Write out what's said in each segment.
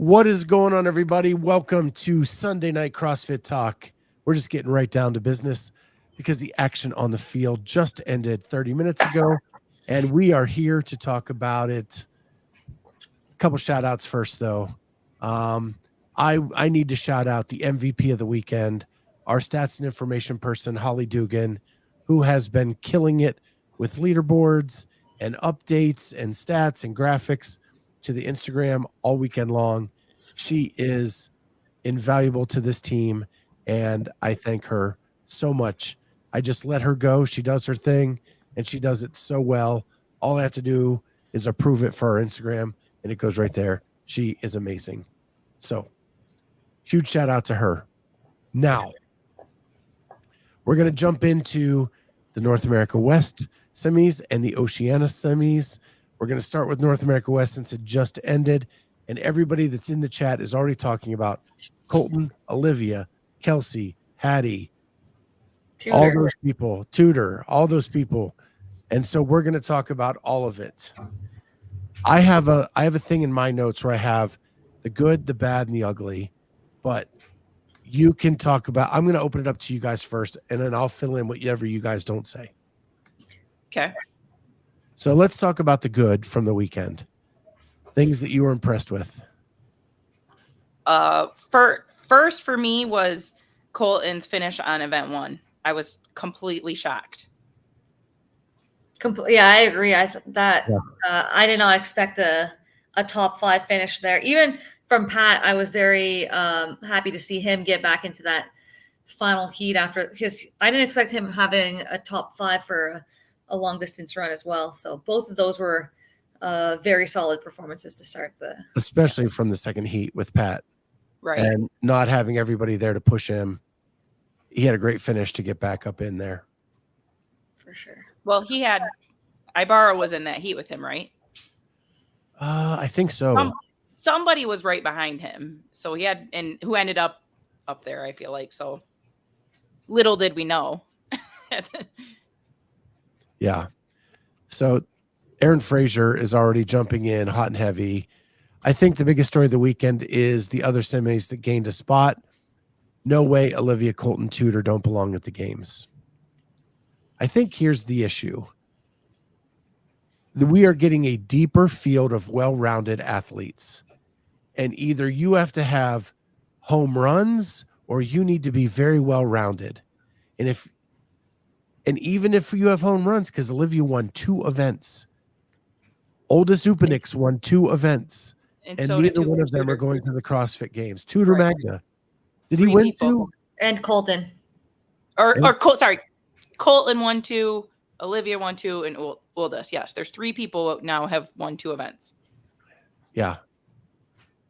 What is going on, everybody? Welcome to Sunday Night CrossFit Talk. We're just getting right down to business because the action on the field just ended 30 minutes ago, and we are here to talk about it. A couple shout outs first, though. I need to shout out the MVP of the weekend, our stats and information person, Holly Dugan, who has been killing it with leaderboards and updates and stats and graphics to the Instagram all weekend long. She is invaluable to this team, and I thank her so much. I just let her go. She does her thing, and she does it so well. All I have to do is approve it for our Instagram, and it goes right there. She is amazing. So, huge shout out to her. Now, we're going to jump into the North America West semis and the Oceania semis. We're going to start with North America West since it just ended, and everybody that's in the chat is already talking about Colton, Olivia, Kelsey, Hattie, Tudor. all those people, Tudor, all those people. And so we're going to talk about all of it. I have a thing in my notes where I have the good, the bad, and the ugly, but you can talk about, I'm going to open it up to you guys first, and then I'll fill in whatever you guys don't say. Okay. So let's talk about the good from the weekend. Things that you were impressed with. First for me was Colton's finish on event 1. I was completely shocked. Yeah, I agree. I did not expect a top 5 finish there. Even from Pat, I was very happy to see him get back into that final heat after, because I didn't expect him having a top 5 for a long distance run as well. So both of those were very solid performances to start especially from the second heat with Pat, right? And not having everybody there to push him. He had a great finish to get back up in there. For sure. Well, he had Ibarra was in that heat with him, right? I think so. Somebody was right behind him. So he had, and who ended up there, I feel like. So little did we know. Yeah. So Aaron Frazier is already jumping in hot and heavy. I think the biggest story of the weekend is the other semis that gained a spot. No way Olivia, Colton, Tudor don't belong at the games. I think here's the issue. We are getting a deeper field of well-rounded athletes. And either you have to have home runs or you need to be very well-rounded. And even if you have home runs, because Olivia won 2 events. Oldest Upanix won 2 events. And so neither one of them are going to the CrossFit Games. Tudor Right. Magda. Did he win people. 2? And Colton. Colton won 2, Olivia won 2, and Uldis. Yes, there's 3 people now have won 2 events. Yeah.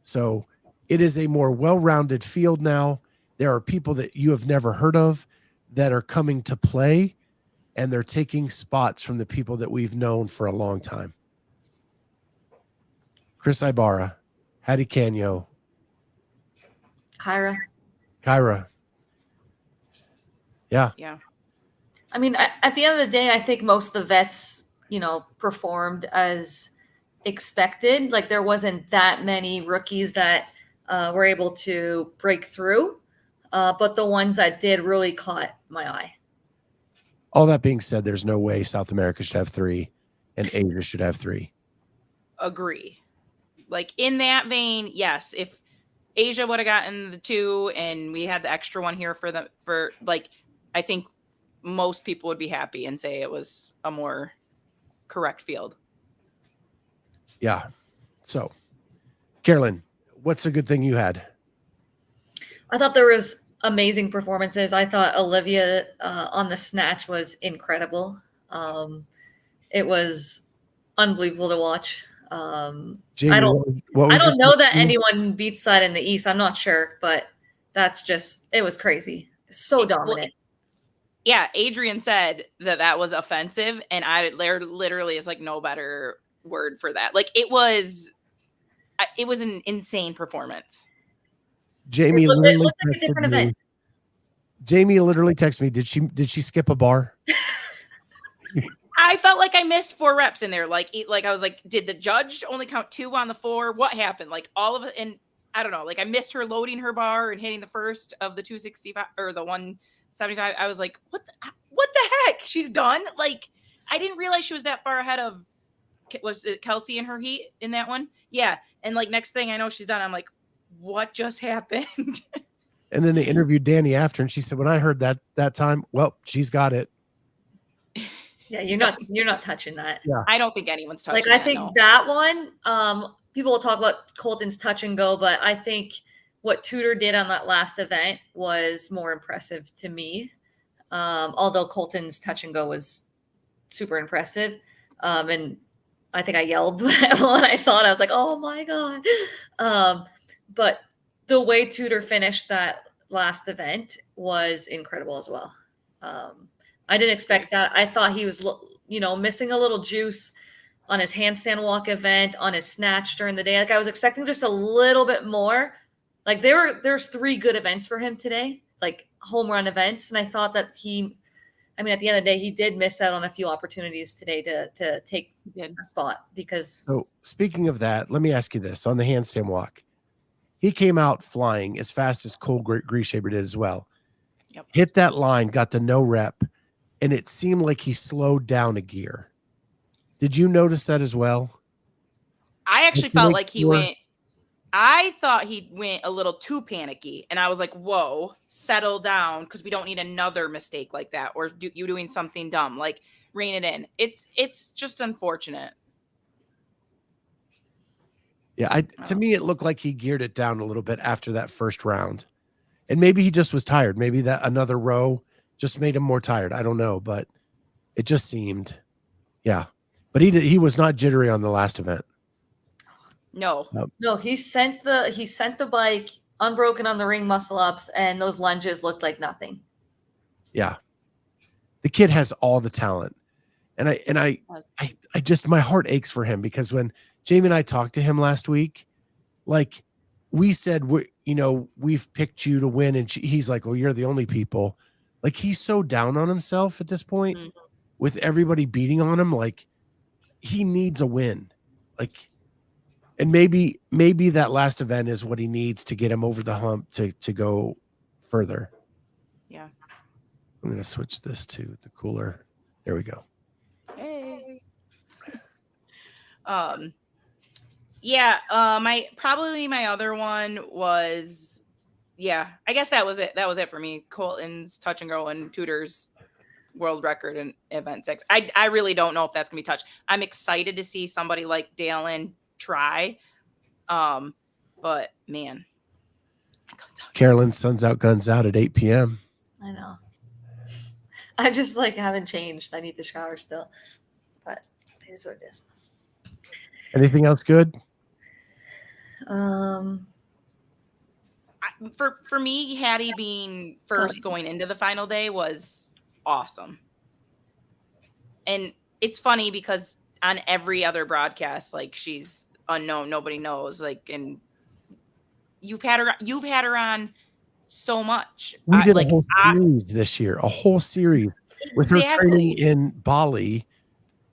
So it is a more well-rounded field now. There are people that you have never heard of that are coming to play, and they're taking spots from the people that we've known for a long time. Chris Ibarra, Hattie Canyo, Kyra. Yeah. Yeah. I mean, at the end of the day, I think most of the vets, performed as expected. Like there wasn't that many rookies that were able to break through, but the ones that did really caught my eye. All that being said, there's no way South America should have 3 and Asia should have 3. Agree. Like in that vein, yes, if Asia would have gotten the 2 and we had the extra one here for I think most people would be happy and say it was a more correct field. Yeah. So, Carolyne, what's a good thing you had? I thought there was amazing performances. I thought Olivia on the snatch was incredible. It was unbelievable to watch. Jamie, I don't know that anyone beats that in the East. I'm not sure, but it was crazy. So dominant. Yeah, Adrian said that was offensive, and there literally is like no better word for that. Like it was an insane performance. Jamie literally texted me. Did she skip a bar? I felt like I missed 4 reps in there. Like I was like, did the judge only count 2 on the 4? What happened? Like all of it, and I don't know, like I missed her loading her bar and hitting the first of the 265 or the 175. I was like, what the heck? She's done? Like, I didn't realize she was that far ahead of, was it Kelsey in her heat in that one? Yeah. And like next thing I know she's done, I'm like, what just happened? And then they interviewed Danny after, and she said, when I heard that time, well, she's got it. Yeah, you're not touching that. Yeah. I don't think anyone's touching Like, that. I think no. that one, people will talk about Colton's touch and go, but I think what Tudor did on that last event was more impressive to me. Although Colton's touch and go was super impressive. And I think I yelled when I saw it. I was like, oh my God. But the way Tudor finished that last event was incredible as well. I didn't expect that. I thought he was, missing a little juice on his handstand walk event, on his snatch during the day. Like, I was expecting just a little bit more. Like, there's 3 good events for him today, like home run events. And I thought that at the end of the day, he did miss out on a few opportunities today to take a spot because. So speaking of that, let me ask you this on the handstand walk. He came out flying as fast as Cole Grieshaber did as well. Yep. Hit that line, got the no rep, and it seemed like he slowed down a gear. Did you notice that as well? I actually felt like I thought he went a little too panicky, and I was like, whoa, settle down, because we don't need another mistake like that, or you doing something dumb, like rein it in. It's just unfortunate. Yeah, to me, it looked like he geared it down a little bit after that first round. And maybe he just was tired. Maybe that another row just made him more tired. I don't know, but it just seemed, yeah. But he was not jittery on the last event. No. No, he sent the bike unbroken on the ring muscle ups, and those lunges looked like nothing. Yeah. The kid has all the talent. And I just, my heart aches for him, because when Jamie and I talked to him last week, like we said, we've picked you to win. And he's like, well, you're the only people. Like, he's so down on himself at this point with everybody beating on him. Like, he needs a win. Like, and maybe that last event is what he needs to get him over the hump to go further. Yeah. I'm going to switch this to the cooler. There we go. Hey. Yeah, my other one was, I guess that was it. That was it for me. Colton's touch and go and Tudor's world record in event 6. I really don't know if that's gonna be touched. I'm excited to see somebody like Dalen try. But man. Carolyne, sun's out, guns out at 8 p.m. I know. I just haven't changed. I need to shower still. But it is what it is. Anything else good? For me, Hattie being first going into the final day was awesome. And it's funny because on every other broadcast, like, she's unknown, nobody knows, like, and you've had her on so much. We did a whole series this year, a whole series with her training in Bali,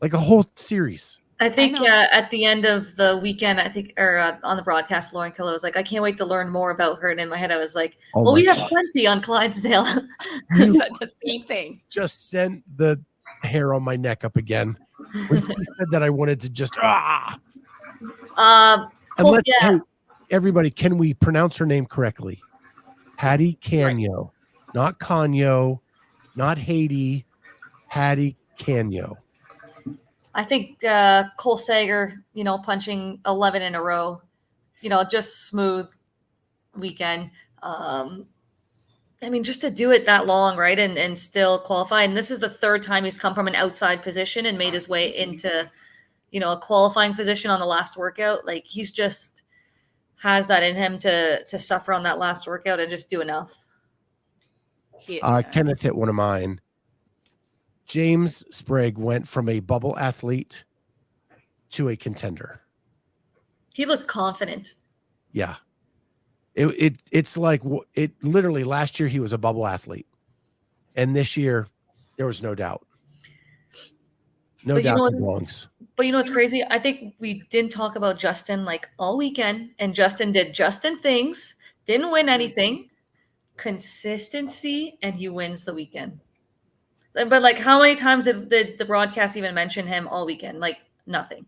like a whole series. I think at the end of the weekend, on the broadcast, Lauren Killow was like, I can't wait to learn more about her. And in my head, I was like, we have plenty on Clydesdale. The same thing. Just sent the hair on my neck up again. When he said that, I wanted to just, Hey, everybody, can we pronounce her name correctly? Hattie Canyo, not Canyo, not Haiti, Hattie Canyo. I think Cole Sager, punching 11 in a row, just smooth weekend. Just to do it that long, right, and still qualify. And this is the 3rd time he's come from an outside position and made his way into, a qualifying position on the last workout. Like, he's just has that in him to suffer on that last workout and just do enough. Kenneth hit one of mine. James Sprague went from a bubble athlete to a contender. He looked confident. Yeah. It's like it literally last year he was a bubble athlete. And this year there was no doubt. No doubt he belongs. But you know what's crazy? I think we didn't talk about Justin like all weekend, and Justin did Justin things, didn't win anything, consistency, and he wins the weekend. But like, how many times did the broadcast even mention him all weekend? Like nothing.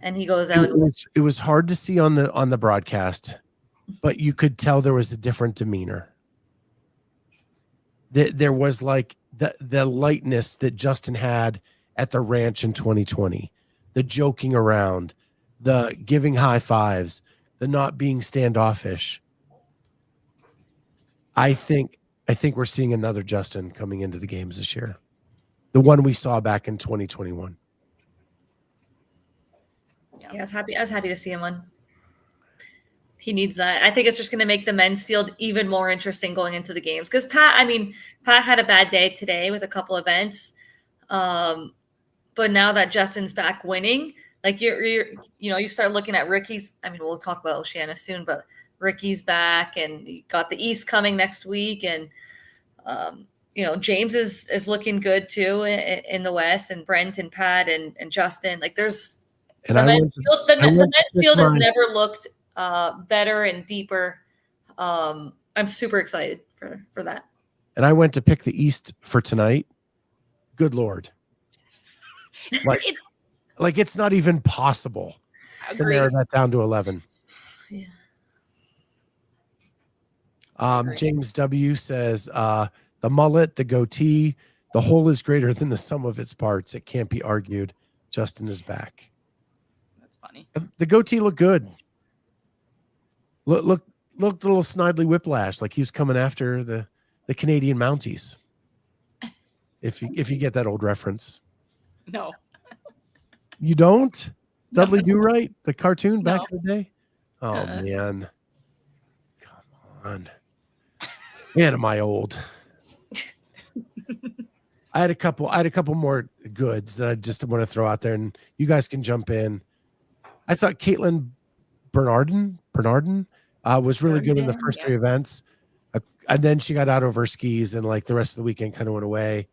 And he goes out. It was hard to see on the broadcast, but you could tell there was a different demeanor. There was like the lightness that Justin had at the ranch in 2020, the joking around, the giving high fives, the not being standoffish. I think we're seeing another Justin coming into the games this year. The one we saw back in 2021. Yeah, I was happy to see him on. He needs that. I think it's just going to make the men's field even more interesting going into the games. Because Pat had a bad day today with a couple events. But now that Justin's back winning, like you start looking at Ricky's. I mean, we'll talk about Oceana soon, but Ricky's back, and you got the East coming next week, and James is looking good too in the West, and Brent and Pat and Justin. Like there's the men's field. The men's field has never looked better and deeper. I'm super excited for that. And I went to pick the East for tonight. Good Lord. Like it's not even possible to narrow that down to 11. Yeah. James W says the mullet, the goatee, the whole is greater than the sum of its parts. It can't be argued. Justin is back. That's funny. The goatee looked good. Looked a little Snidely Whiplash, like he was coming after the Canadian Mounties. If you get that old reference. No. You don't? Dudley Do Right? The cartoon back No. in the day? Oh man. Come on. Man, am I old. I had a couple more goods that I just want to throw out there, and you guys can jump in. I thought Caitlin Bernardin was really good in the first three events. And then she got out of her skis, and like the rest of the weekend kind of went away.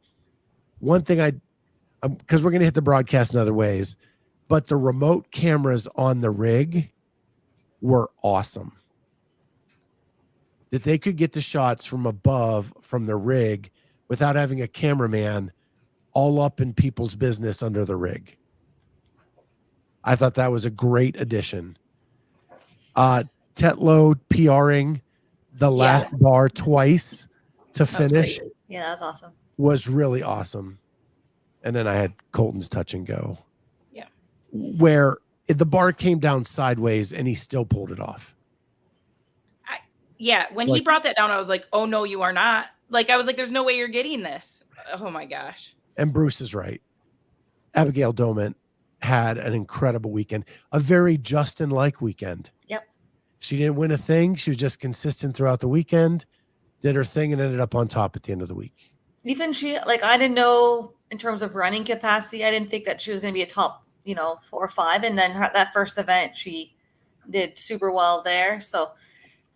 One thing because we're going to hit the broadcast in other ways, but the remote cameras on the rig were awesome. That they could get the shots from above from the rig without having a cameraman all up in people's business under the rig. I thought that was a great addition. Tetlow PRing the last bar twice to finish. Yeah, that was awesome. Was really awesome. And then I had Colton's touch and go. Yeah. Where the bar came down sideways and he still pulled it off. When he brought that down, I was like, oh no, you are not. Like, I was like, there's no way you're getting this. Oh my gosh. And Bruce is right. Abigail Doment had an incredible weekend, a very Justin-like weekend. Yep. She didn't win a thing. She was just consistent throughout the weekend, did her thing, and ended up on top at the end of the week. Even I didn't know in terms of running capacity, I didn't think that she was going to be a top, 4 or 5. And then that first event, she did super well there. So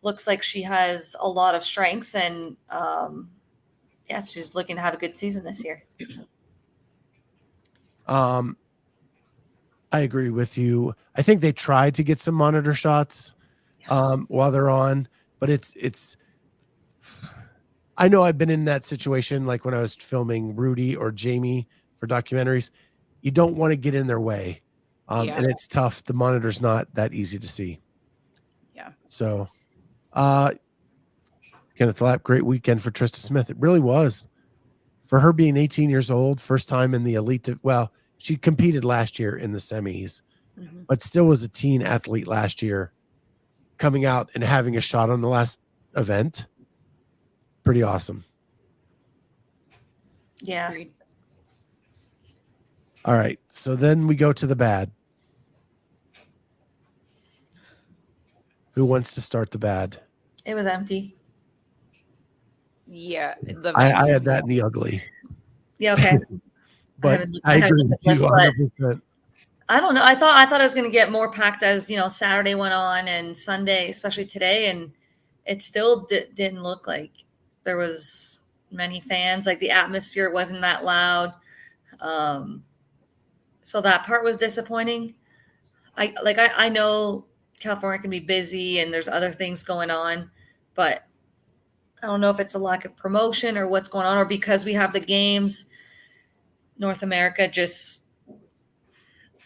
looks like she has a lot of strengths, and she's looking to have a good season this year. I agree with you. I think they tried to get some monitor shots while they're on, but it's I know I've been in that situation, like when I was filming Rudy or Jamie for documentaries. You don't want to get in their way. And it's tough. The monitor's not that easy to see. Yeah. So Kenneth Lapp, great weekend for Trista Smith. It really was. For her being 18 years old, first time in the elite. She competed last year in the semis, but still was a teen athlete last year, coming out and having a shot on the last event. Pretty awesome. Yeah. Agreed. All right. So then we go to the bad. Who wants to start the bad? It was empty. Yeah. I had that in the ugly. Yeah. Okay. But I agree with you 100%. I don't know. I thought it was going to get more packed as, Saturday went on and Sunday, especially today. And it still didn't look like there was many fans. Like the atmosphere wasn't that loud. So that part was disappointing. I know California can be busy and there's other things going on, but I don't know if it's a lack of promotion or what's going on, or because we have the games, North America just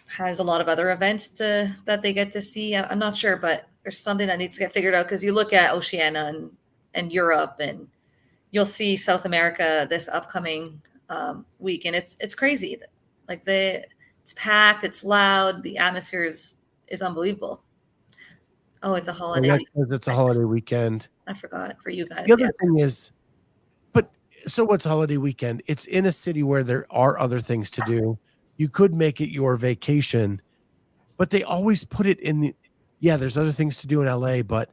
has a lot of other events that they get to see. I'm not sure, but there's something that needs to get figured out, because you look at Oceania and Europe, and you'll see South America this upcoming week, and it's crazy. Like it's packed, it's loud, the atmosphere is unbelievable. Oh, it's a holiday. Alex says it's a holiday weekend. I forgot for you guys. The other thing is, but so what's holiday weekend? It's in a city where there are other things to do. You could make it your vacation, but they always put it in the, there's other things to do in LA, but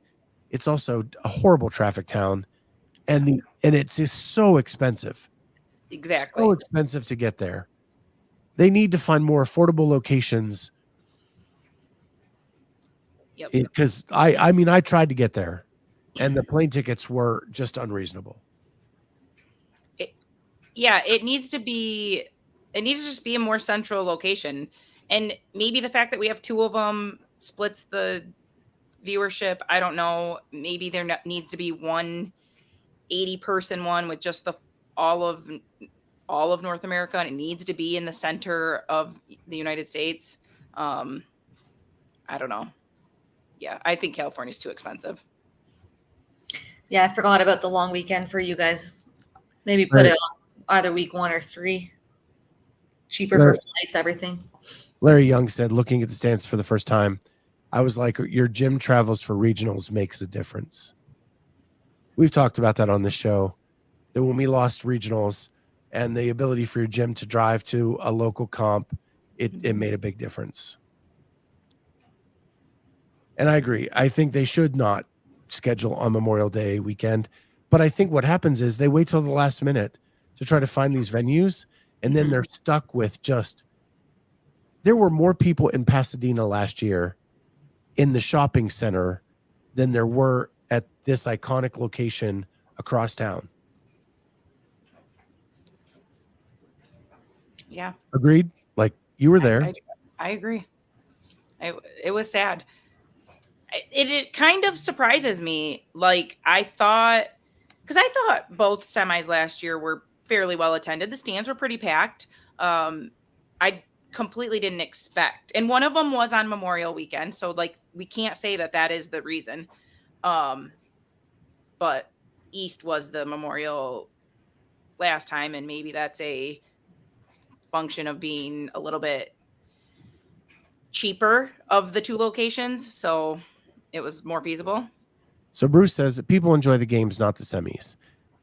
it's also a horrible traffic town. And it's just so expensive. Exactly. So expensive to get there. They need to find more affordable locations. Yep. Because I mean, I tried to get there, and the plane tickets were just unreasonable. It needs to just be a more central location. And maybe the fact that we have two of them splits the viewership. I don't know. Maybe there needs to be one 80-person one with just all of North America, and it needs to be in the center of the United States. I don't know. Yeah, I think California's too expensive. Yeah, I forgot about the long weekend for you guys. Maybe put it on either week 1 or 3. Cheaper for flights, everything. Larry Young said, looking at the stands for the first time, I was like, your gym travels for regionals makes a difference. We've talked about that on the show, that when we lost regionals and the ability for your gym to drive to a local comp, it made a big difference. And I agree. I think they should not schedule on Memorial Day weekend. But I think what happens is they wait till the last minute to try to find these venues, and then they're stuck with there were more people in Pasadena last year in the shopping center than there were at this iconic location across town. Yeah. Agreed? Like, you were there. I agree. It was sad. It kind of surprises me. Like, I thought both semis last year were fairly well attended. The stands were pretty packed. I completely didn't expect, and one of them was on Memorial Weekend, so like we can't say that is the reason. But East was the Memorial last time, and maybe that's a function of being a little bit cheaper of the two locations, so it was more feasible. So Bruce says that people enjoy the games, not the semis.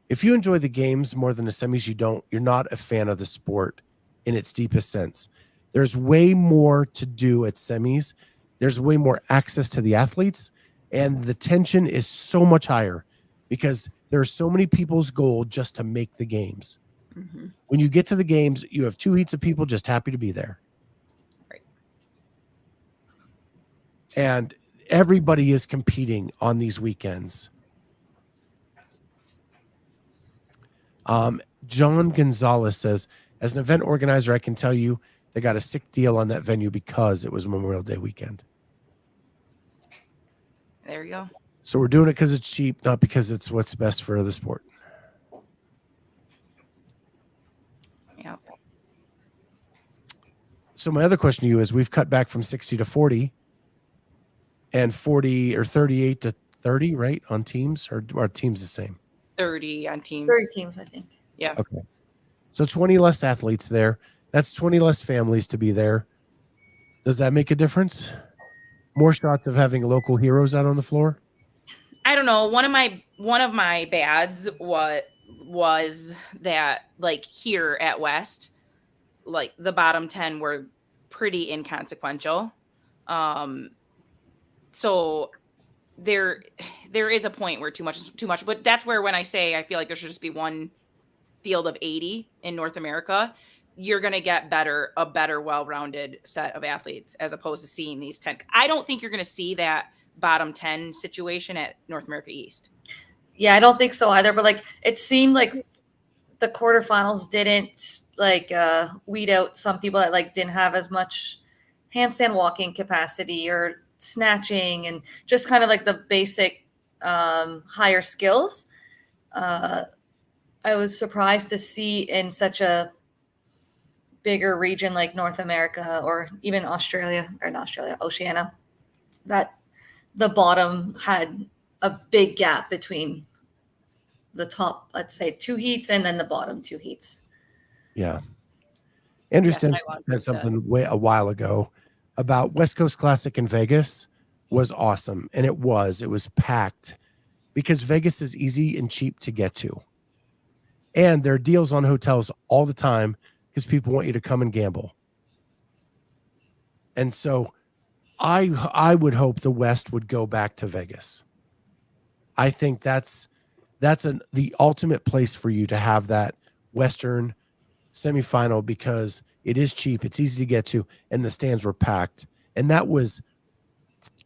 If you enjoy the games more than the semis, you're not a fan of the sport in its deepest sense. There's way more to do at semis. There's way more access to the athletes, and the tension is so much higher because there are so many people's goal just to make the games. Mm-hmm. When you get to the games, you have 2 heats of people just happy to be there. Right. And everybody is competing on these weekends. John Gonzalez says, as an event organizer, I can tell you they got a sick deal on that venue because it was Memorial Day weekend. There you go. So we're doing it because it's cheap, not because it's what's best for the sport. Yeah. So my other question to you is, we've cut back from 60 to 40 and 40 or 38 to 30, right? On teams, or are teams the same? 30 on teams. 30 teams, I think. Yeah. Okay. So 20 less athletes there. That's 20 less families to be there. Does that make a difference? More shots of having local heroes out on the floor? I don't know. One of my bads was that, like, here at West, like the bottom 10 were pretty inconsequential. So there is a point where too much, but that's where, when I say I feel like there should just be one field of 80 in North America, you're going to get a better well-rounded set of athletes, as opposed to seeing these 10. I don't think you're going to see that bottom 10 situation at North America East. Yeah, I don't think so either. But like, it seemed like the quarterfinals didn't weed out some people that didn't have as much handstand walking capacity or snatching and just kind of the basic higher skills. I was surprised to see in such a bigger region like North America or even Oceania, that the bottom had a big gap between the top, let's say, 2 heats and then the bottom 2 heats. Yeah. Anderson said something a while ago about West Coast Classic in Vegas was awesome. And it was packed because Vegas is easy and cheap to get to. And there are deals on hotels all the time because people want you to come and gamble. And so I would hope the West would go back to Vegas. I think that's the ultimate place for you to have that Western semifinal because it is cheap, it's easy to get to, and the stands were packed. And that was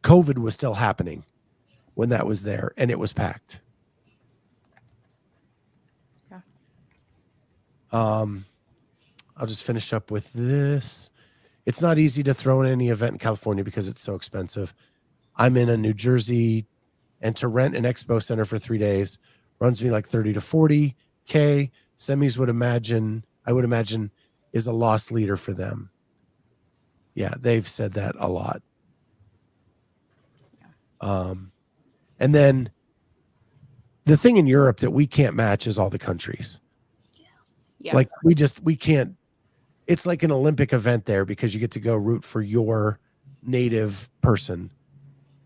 COVID was still happening when that was there, and it was packed. Yeah. I'll just finish up with this. It's not easy to throw in any event in California because it's so expensive. I'm in a New Jersey, and to rent an expo center for 3 days runs me like 30 to 40K. Semis I would imagine is a loss leader for them. Yeah, they've said that a lot. And then the thing in Europe that we can't match is all the countries. Yeah. Like we can't, it's like an Olympic event there because you get to go root for your native person.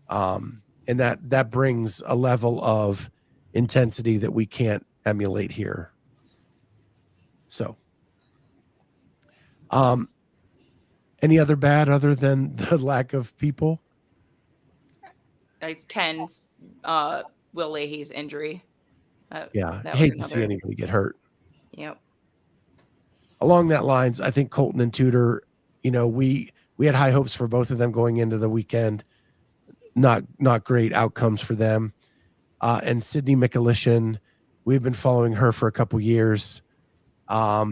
And that brings a level of intensity that we can't emulate here. So, any other bad other than the lack of people? Ken's Will Leahy's injury. Yeah, hate to see anybody get hurt. Yep. Along that lines, I think Colton and Tudor, we had high hopes for both of them going into the weekend. Not great outcomes for them. And Sydney Mikulishin, we've been following her for a couple years. I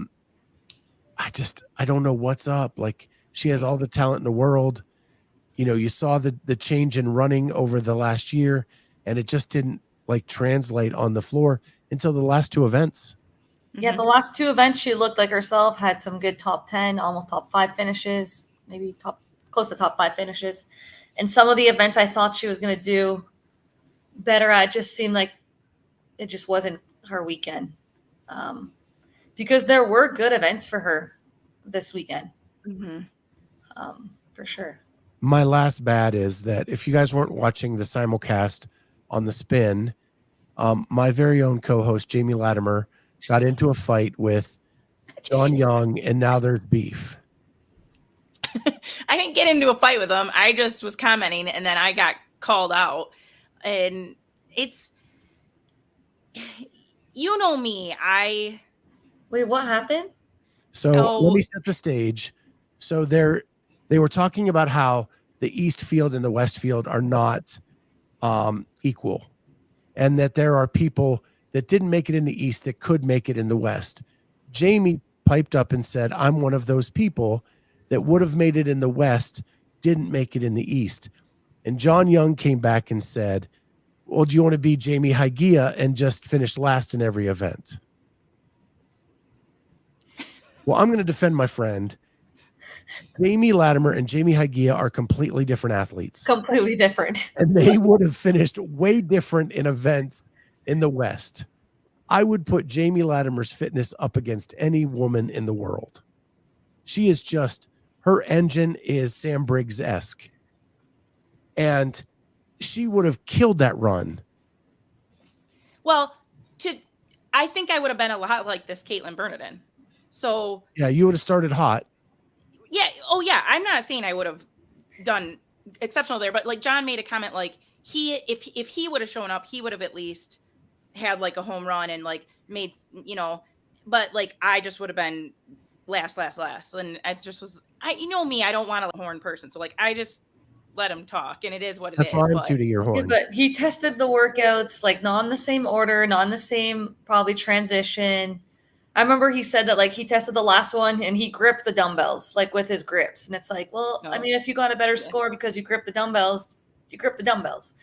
don't know what's up. Like, she has all the talent in the world. You saw the change in running over the last year, and it just didn't translate on the floor until the last 2 events. Yeah, the last 2 events, she looked like herself, had some good top 10, almost top 5 finishes, maybe close to top 5 finishes. And some of the events I thought she was going to do better at just seemed like it just wasn't her weekend. Because there were good events for her this weekend. For sure. My last bad is that if you guys weren't watching the simulcast on the spin, my very own co-host, Jamie Latimer, got into a fight with John Young, and now there's beef. I didn't get into a fight with him. I just was commenting, and then I got called out. And it's, me. Wait, what happened? So let me set the stage. So they were talking about how the East field and the West field are not equal, and that there are people that didn't make it in the East that could make it in the West. Jamie piped up and said, I'm one of those people that would have made it in the West, didn't make it in the East. And John Young came back and said, well, do you want to be Jamie Hygia and just finish last in every event? Well, I'm going to defend my friend. Jamie Latimer and Jamie Hygia are completely different athletes. Completely different. And they would have finished way different in events in the West. I would put Jamie Latimer's fitness up against any woman in the world. She is her engine is Sam Briggs-esque. And she would have killed that run. Well, I think I would have been a lot like this Caitlin Bernardin. So yeah, you would have started hot. Yeah. Oh yeah. I'm not saying I would have done exceptional there, but John made a comment if he would have shown up, he would have at least had a home run and made, but I just would have been last. And I just was, me, I don't want a horn person. So I just let him talk, and it is what it is. That's why I'm tooting your horn. But he tested the workouts, not in the same order, not in the same probably transition. I remember he said that like he tested the last one and he gripped the dumbbells like with his grips. And it's like, well, I mean, if you got a better score because you grip the dumbbells, you grip the dumbbells.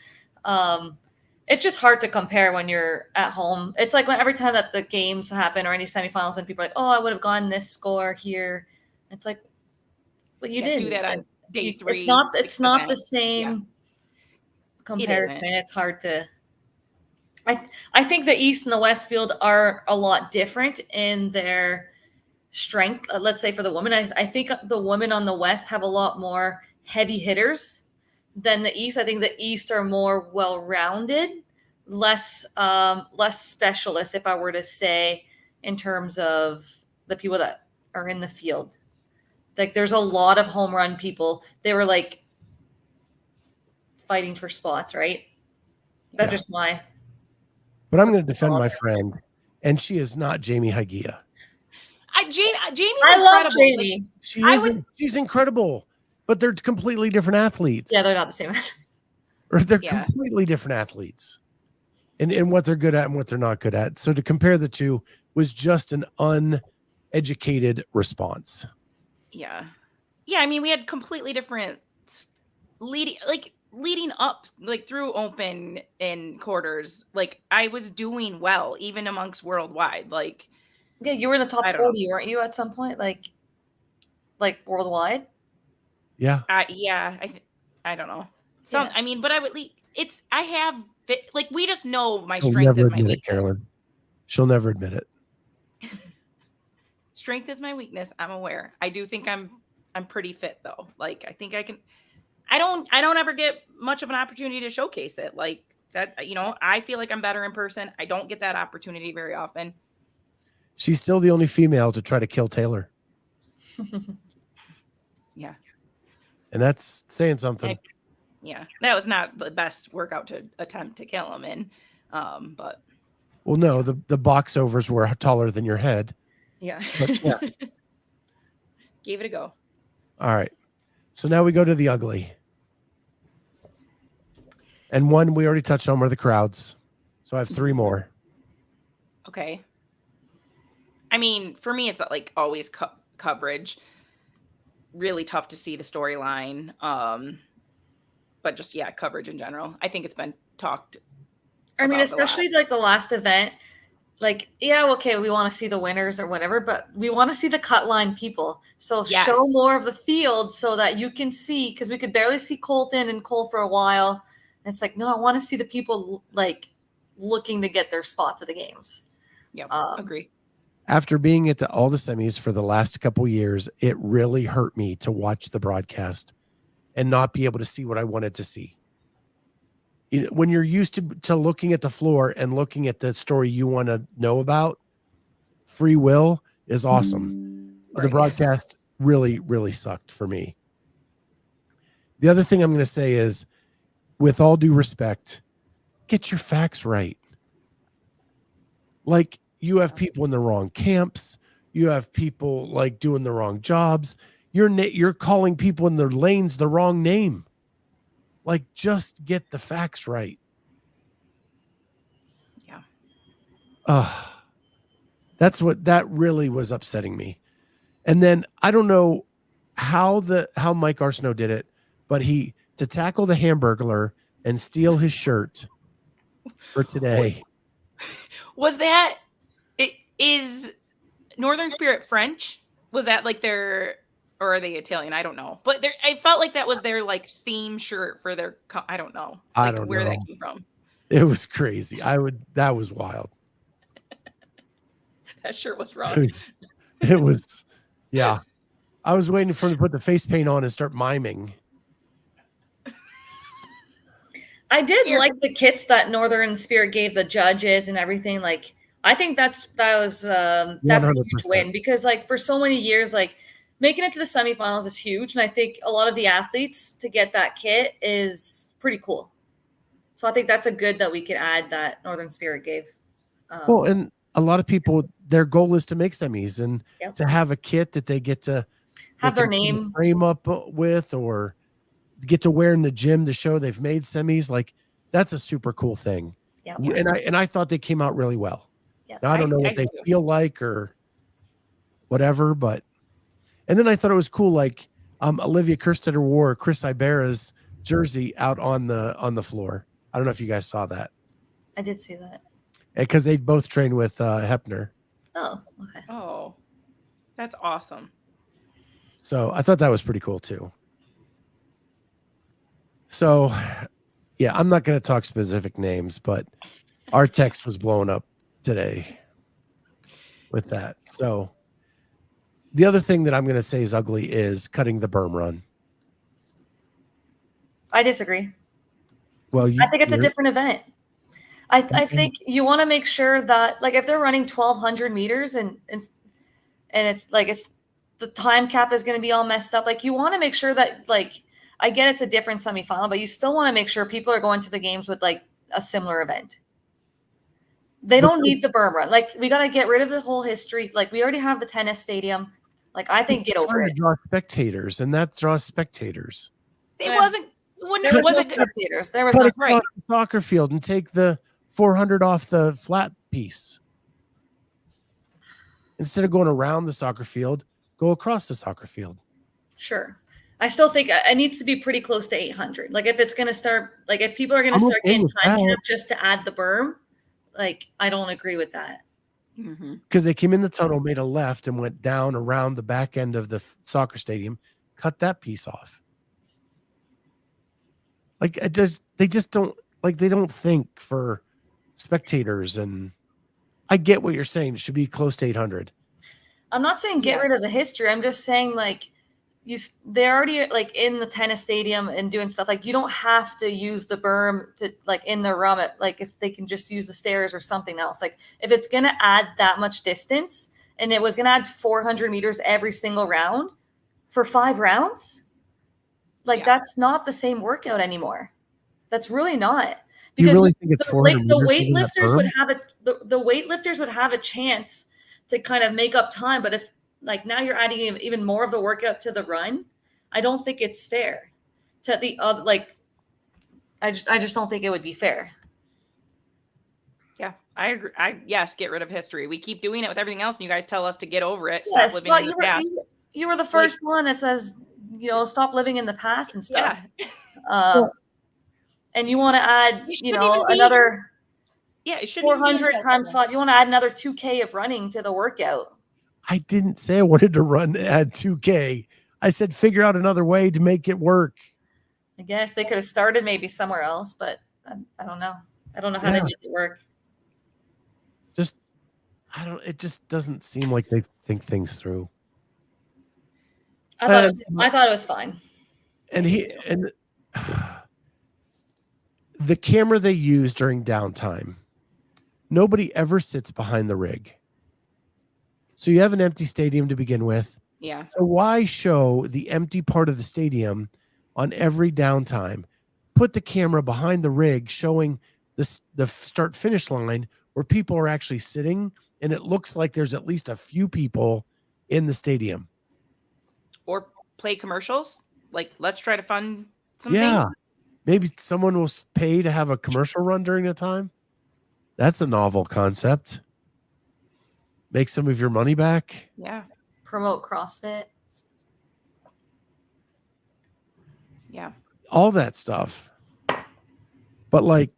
It's just hard to compare when you're at home. It's like when every time that the games happen or any semifinals and people are like, oh, I would have gotten this score here. It's like, but you didn't do that on day 3. It's not the same comparison. It's hard to. I think the East and the West field are a lot different in their strength. Let's say for the women, I think the women on the West have a lot more heavy hitters than the East. I think the East are more well-rounded, less specialists, if I were to say, in terms of the people that are in the field. Like there's a lot of home run people. They were like fighting for spots, right? That's just my. But I'm going to defend my friend, and she is not Jamie Hygia. Jamie's I love incredible. Jamie. She's incredible, but they're completely different athletes. Yeah, they're not the same athletes. Or they're completely different athletes in what they're good at and what they're not good at. So to compare the two was just an uneducated response. Yeah. Yeah, I mean, we had completely different leading up, like through open and quarters. Like I was doing well, even amongst worldwide. Like, yeah, you were in the top 40, weren't you, at some point? Like worldwide? Yeah. Yeah. I don't know. I mean, but I would I have like we just know my strength is my weakness. Carolyne. She'll never admit it. Strength is my weakness. I'm aware. I do think I'm pretty fit though. Like I think I can. I don't ever get much of an opportunity to showcase it. Like that, I feel like I'm better in person. I don't get that opportunity very often. She's still the only female to try to kill Taylor. Yeah. And that's saying something. Yeah. That was not the best workout to attempt to kill him in. But. Well, no, the box overs were taller than your head. Yeah. But, yeah. Gave it a go. All right. So now we go to the ugly. And one we already touched on were the crowds. So I have 3 more. Okay. I mean, for me, it's like always coverage. Really tough to see the storyline. But just, coverage in general. I think it's been talked I mean, especially like the last event. Like, yeah, okay, we want to see the winners or whatever, but we want to see the cut line people. So show more of the field so that you can see, because we could barely see Colton and Cole for a while. And it's like, no, I want to see the people like looking to get their spot to the games. Yeah, agree. After being at all the semis for the last couple years, it really hurt me to watch the broadcast and not be able to see what I wanted to see. When you're used to looking at the floor and looking at the story you want to know about, free will is awesome. Right. The broadcast really, really sucked for me. The other thing I'm going to say is, with all due respect, get your facts right. Like, you have people in the wrong camps. You have people like doing the wrong jobs. You're calling people in their lanes the wrong name. Like, just get the facts right. Yeah. That really was upsetting me. And then I don't know how Mike Arsenault did it, but to tackle the Hamburglar and steal his shirt for today. Was that is Northern Spirit French? Was that like their, or are they Italian? I don't know. But I felt like that was their like theme shirt for their, I don't know. Like, I don't know where that came from. It was crazy. That was wild. That shirt was wrong. It was, yeah. I was waiting for him to put the face paint on and start miming. I did like the kits that Northern Spirit gave the judges and everything. Like, I think that's a huge win, because like for so many years, like making it to the semifinals is huge. And I think a lot of the athletes to get that kit is pretty cool. So I think that's a good that we could add that Northern Spirit gave. Well, and a lot of people, their goal is to make semis and to have a kit that they get to have their name frame up with, or get to wear in the gym to show they've made semis. Like, that's a super cool thing. Yeah. And I thought they came out really well. Yeah. Now, I don't know what they feel like or whatever. But and then I thought it was cool, like Olivia Kerstetter wore Chris Ibera's jersey out on the floor. I don't know if you guys saw that. I did see that. Because they both train with Hepner. Oh, okay. Oh, that's awesome. So I thought that was pretty cool too. So, yeah, I'm not going to talk specific names, but our text was blowing up today with that. So the other thing that I'm going to say is ugly is cutting the berm run. I disagree. Well, I think it's a different event. I think you want to make sure that, like, if they're running 1,200 meters and it's like the time cap is going to be all messed up, like, you want to make sure that, like, I get it's a different semifinal, but you still want to make sure people are going to the games with, like, a similar event. They don't need the berm run. Like, we got to get rid of the whole history. Like, we already have the tennis stadium. Like, I think get over it. Draw spectators, and that draws spectators. It wasn't. There was no spectators. There was Cut no across the soccer field and take the 400 off the flat piece. Instead of going around the soccer field, go across the soccer field. Sure. I still think it needs to be pretty close to 800. Like, if it's going to start, like, if people are going to start getting time cap just to add the berm, like, I don't agree with that. Because they came in the tunnel, made a left, and went down around the back end of the soccer stadium, cut that piece off. Like, they just don't, like, they don't think for spectators. And I get what you're saying. It should be close to 800. I'm not saying get rid of the history. I'm just saying, like, they're already, like, in the tennis stadium and doing stuff. Like, you don't have to use the berm to, like, in the run. Like, if they can just use the stairs or something else. Like, if it's going to add that much distance and it was going to add 400 meters every single round for 5 rounds, like, that's not the same workout anymore. That's really not. Because you really think it's 400 the weightlifters would have the weightlifters would have a chance to kind of make up time. But if, like, now you're adding even more of the workout to the run, I don't think it's fair to the other. Like, I just don't think it would be fair. Yeah, I agree. Yes, get rid of history. We keep doing it with everything else, and you guys tell us to get over it. Yeah, Stop living in the past. You were the first one that says, you know, stop living in the past and stuff. Yeah. And you want to add, you know, another it should 400 times 5. You want to add another 2K of running to the workout. I didn't say I wanted to add 2K. I said figure out another way to make it work. I guess they could have started maybe somewhere else, but I don't know. I don't know how they make it work. It just doesn't seem like they think things through. I thought it was fine. And the camera they use during downtime, nobody ever sits behind the rig. So you have an empty stadium to begin with. Yeah. So why show the empty part of the stadium on every downtime? Put the camera behind the rig showing the start finish line where people are actually sitting, and it looks like there's at least a few people in the stadium. Or play commercials. Like, let's try to fund some things. Maybe someone will pay to have a commercial run during the time. That's a novel concept. Make some of your money back. Yeah. Promote CrossFit. Yeah. All that stuff. But, like,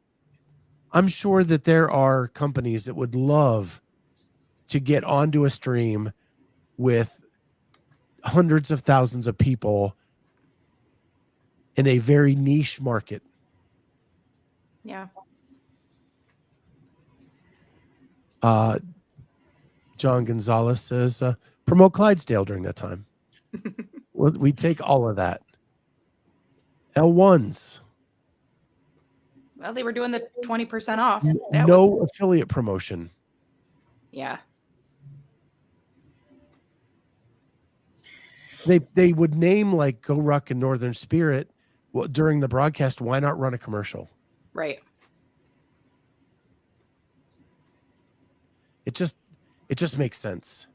I'm sure that there are companies that would love to get onto a stream with hundreds of thousands of people in a very niche market. Yeah. John Gonzalez says, promote Clydesdale during that time. We take all of that. L1s. Well, they were doing the 20% off. No affiliate promotion. Yeah. They would name, like, Go Ruck and Northern Spirit during the broadcast. Why not run a commercial? Right. It just makes sense.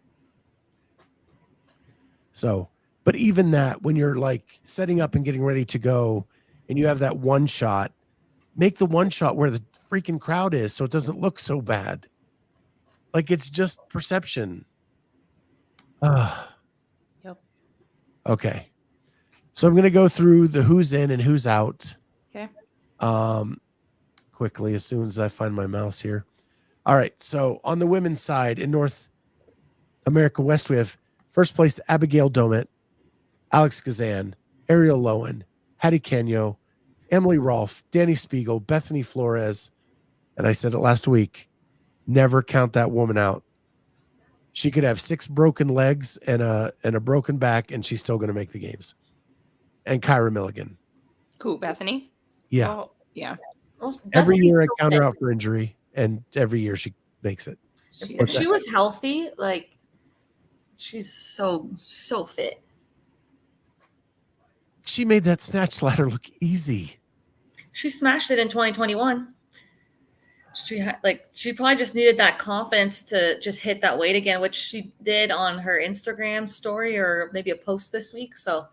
So, but even that, when you're, like, setting up and getting ready to go and you have that one shot, make the one shot where the freaking crowd is so it doesn't look so bad. Like, it's just perception. Yep. Okay. So I'm going to go through the who's in and who's out. Okay. Quickly, as soon as I find my mouse here. All right. So on the women's side in North America West, we have first place Abigail Domet, Alex Kazan, Ariel Lowen, Hattie Canyo, Emily Rolfe, Danny Spiegel, Bethany Flores. And I said it last week, never count that woman out. She could have 6 broken legs and a broken back, and she's still going to make the games. And Kyra Milligan. Cool. Bethany? Yeah. Oh, yeah. Well, Every Bethany's year I so count her fit. out for injury, and every year she makes it. If she was healthy, like she's so fit. She made that snatch ladder look easy. She smashed it in 2021. She probably just needed that confidence to just hit that weight again, which she did on her Instagram story or maybe a post this week. So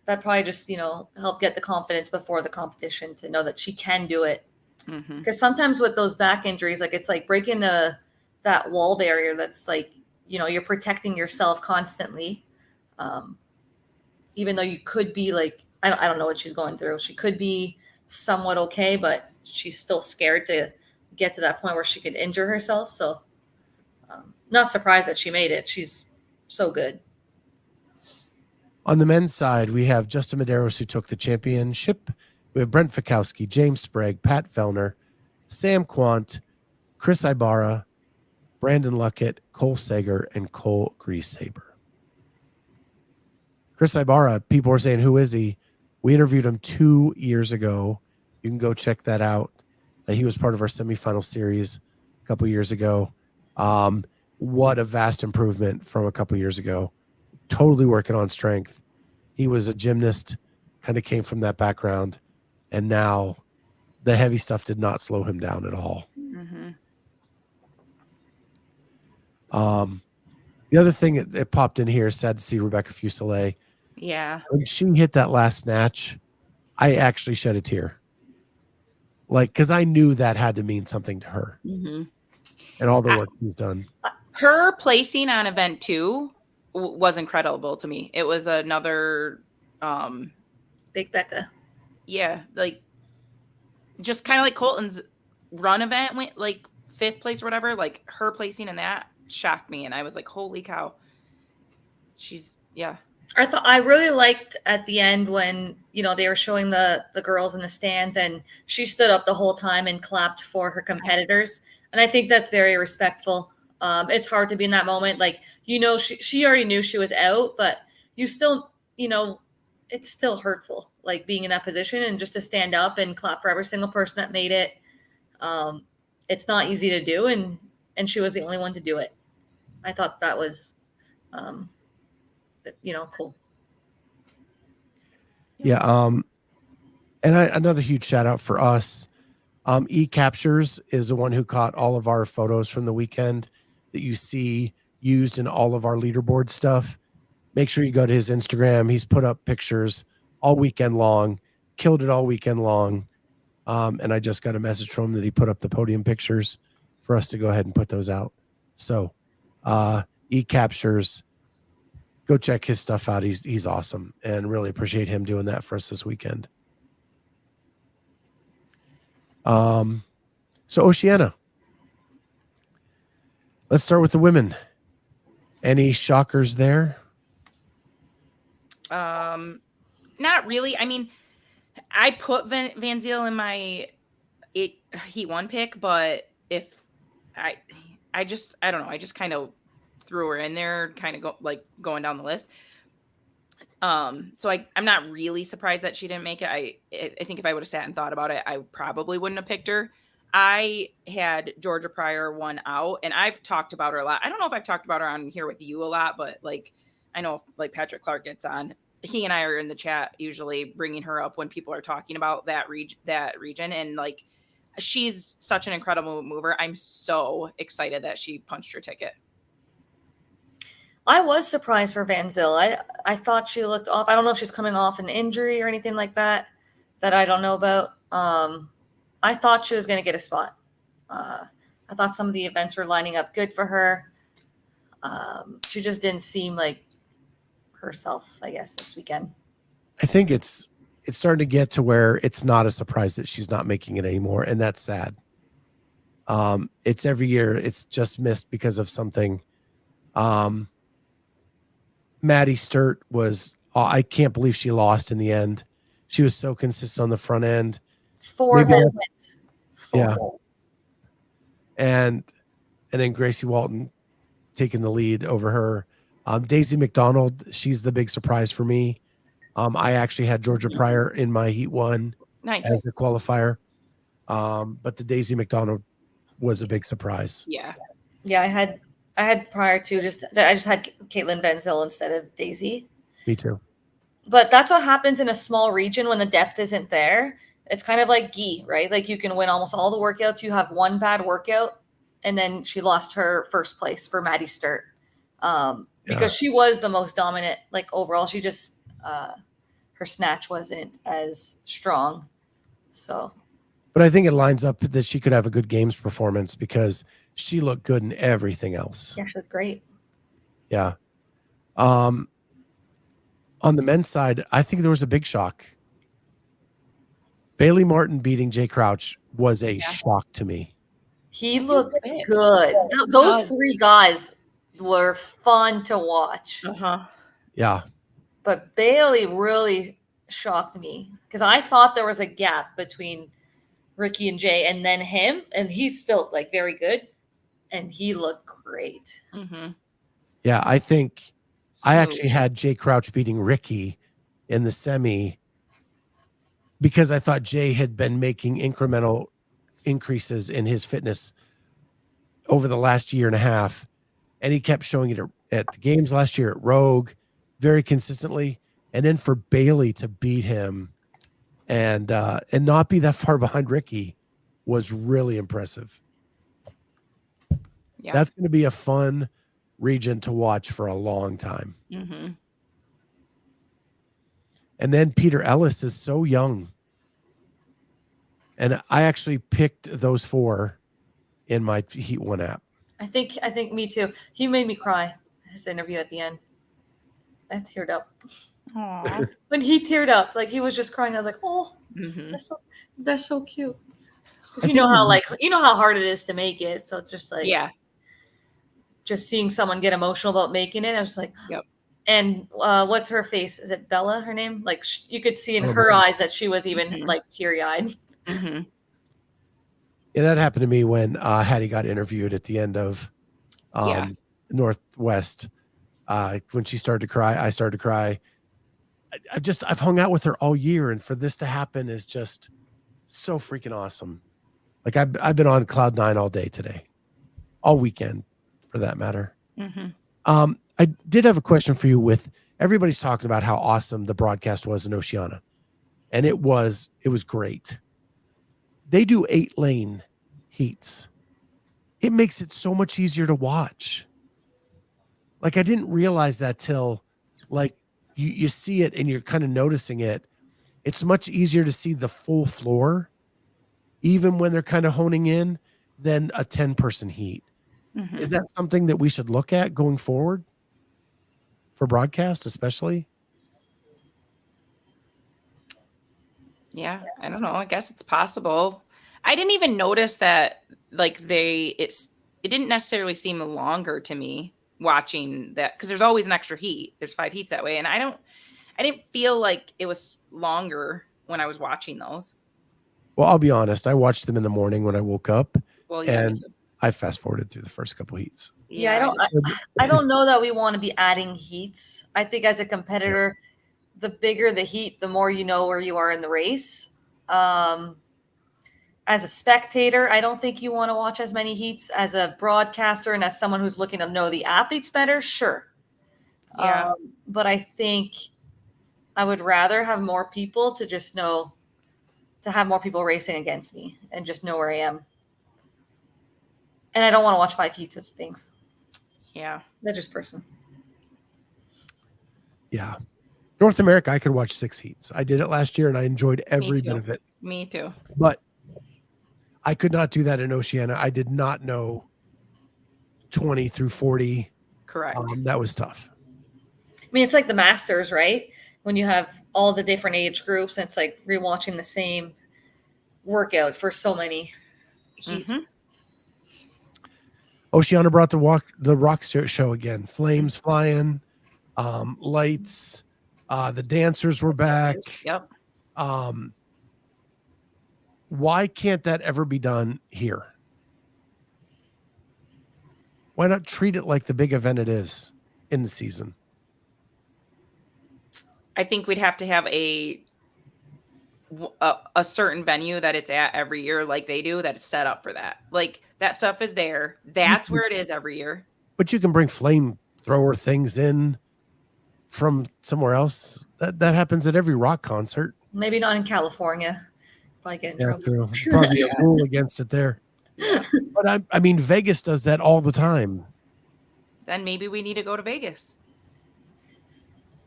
that probably just, helped get the confidence before the competition to know that she can do it. Because sometimes with those back injuries, like it's like breaking that wall barrier that's like, you're protecting yourself constantly. Even though you could be like, I don't know what she's going through. She could be somewhat okay, but she's still scared to get to that point where she could injure herself. So not surprised that she made it. She's so good. On the men's side, we have Justin Medeiros, who took the championship. We have Brent Fikowski, James Sprague, Pat Fellner, Sam Quant, Chris Ibarra, Brandon Luckett, Cole Sager, and Cole Greasesaber. Chris Ibarra, people were saying, who is he? We interviewed him 2 years ago. You can go check that out. He was part of our semifinal series a couple years ago. What a vast improvement from a couple years ago. Totally working on strength. He was a gymnast, kind of came from that background, and now the heavy stuff did not slow him down at all. The other thing that popped in here, sad to see Rebecca Fuselier. Yeah. When she hit that last snatch, I actually shed a tear. Because I knew that had to mean something to her. And all the work she's done. Her placing on event 2 was incredible to me. It was another Big Becca. Yeah, like just kind of like Colton's run event went like 5th place or whatever. Like her placing in that shocked me, and I was like, holy cow. I really liked at the end when they were showing the girls in the stands, and she stood up the whole time and clapped for her competitors, and I think that's very respectful. It's hard to be in that moment, like she already knew she was out, but you still it's still hurtful, like being in that position, and just to stand up and clap for every single person that made it. It's not easy to do, and she was the only one to do it. I thought that was cool. Yeah. And another huge shout out for us. eCaptures is the one who caught all of our photos from the weekend that you see used in all of our leaderboard stuff. Make sure you go to his Instagram. He's put up pictures all weekend long, killed it all weekend long. And I just got a message from him that he put up the podium pictures for us to go ahead and put those out. So eCaptures, go check his stuff out. He's awesome, and really appreciate him doing that for us this weekend. So Oceania, let's start with the women. Any shockers there? Not really. I mean, I put Van Zyl in my Heat 1 pick, but if I don't know. I just kind of threw her in there, kind of going down the list. So I'm not really surprised that she didn't make it. I think if I would have sat and thought about it, I probably wouldn't have picked her. I had Georgia Pryor one out, and I've talked about her a lot. I don't know if I've talked about her on here with you a lot, but I know if Patrick Clark gets on, he and I are in the chat usually bringing her up when people are talking about that region. And she's such an incredible mover. I'm so excited that she punched her ticket. I was surprised for Van Zyl. I thought she looked off. I don't know if she's coming off an injury or anything like that I don't know about. I thought she was going to get a spot. I thought some of the events were lining up good for her. She just didn't seem like herself, I guess, this weekend. I think it's starting to get to where it's not a surprise that she's not making it anymore, and that's sad. It's every year it's just missed because of something. Maddie Sturt was, I can't believe she lost in the end. She was so consistent on the front end. 4 wins. Yeah. And then Gracie Walton taking the lead over her. Daisy McDonald, she's the big surprise for me. I actually had Georgia Pryor in my Heat 1 as the qualifier. But the Daisy McDonald was a big surprise. Yeah, I had Pryor too. I just had Caitlin Benzel instead of Daisy. Me too. But that's what happens in a small region when the depth isn't there. It's kind of like Guy, right? Like you can win almost all the workouts. You have one bad workout, and then she lost her first place for Maddie Sturt because she was the most dominant. Like overall, she just her snatch wasn't as strong. So, but I think it lines up that she could have a good games performance because she looked good in everything else. Yeah, she looked great. Yeah. On the men's side, I think there was a big shock. Bailey Martin beating Jay Crouch was a shock to me. He looked good. Those 3 guys were fun to watch. Yeah. But Bailey really shocked me because I thought there was a gap between Ricky and Jay and then him, and he's still like very good, and he looked great. Yeah, I think I actually had Jay Crouch beating Ricky in the semi because I thought Jay had been making incremental increases in his fitness over the last year and a half. And he kept showing it at the games last year at Rogue very consistently. And then for Bailey to beat him and not be that far behind Ricky was really impressive. Yeah. That's going to be a fun region to watch for a long time. And then Peter Ellis is so young. And I actually picked those 4 in my Heat 1 app. I think me too. He made me cry, his interview at the end. I teared up. Aww. When he teared up, like he was just crying. I was like, oh, that's so cute. Because you know how hard it is to make it. So it's just like, just seeing someone get emotional about making it. I was like, yep. And what's her face? Is it Bella, her name? Like you could see in her eyes that she was even like teary-eyed. Yeah, that happened to me when Hattie got interviewed at the end of Northwest. When she started to cry, I started to cry. I've hung out with her all year, and for this to happen is just so freaking awesome. Like I've been on cloud 9 all day today, all weekend for that matter. I did have a question for you. With everybody's talking about how awesome the broadcast was in Oceana, and it was great. They do 8-lane heats. It makes it so much easier to watch. Like I didn't realize that till like you see it and you're kind of noticing it. It's much easier to see the full floor, even when they're kind of honing in, than a 10-person heat. Is that something that we should look at going forward for broadcast, especially? Yeah, I don't know. I guess it's possible. I didn't even notice that like it didn't necessarily seem longer to me watching that because there's always an extra heat. There's 5 heats that way. And I didn't feel like it was longer when I was watching those. Well, I'll be honest. I watched them in the morning when I woke up. Well, yeah, and I fast forwarded through the first couple heats. Yeah, I don't know that we want to be adding heats. I think as a competitor, the bigger the heat, the more you know where you are in the race. As a spectator, I don't think you want to watch as many heats. As a broadcaster and as someone who's looking to know the athletes better, sure. Yeah. But I think I would rather have more people to just know, to have more people racing against me and just know where I am. And I don't want to watch 5 heats of things. Yeah. That's just personal. Yeah. North America, I could watch 6 heats. I did it last year and I enjoyed every bit of it. Me too. But I could not do that in Oceania. I did not know 20 through 40 Correct. That was tough. I mean, it's like the Masters, right? When you have all the different age groups, and it's like rewatching the same workout for so many heats. Oceana brought the rock show again. Flames flying, lights. The dancers were back. Yep. Why can't that ever be done here? Why not treat it like the big event it is in the season? I think we'd have to have a certain venue that it's at every year, like they do, that's set up for that. Like that stuff is there. That's where it is every year. But you can bring flamethrower things in from somewhere else. That happens at every rock concert. Maybe not in California. Probably get in trouble. True. Probably a rule against it there. Yeah. But I mean, Vegas does that all the time. Then maybe we need to go to Vegas.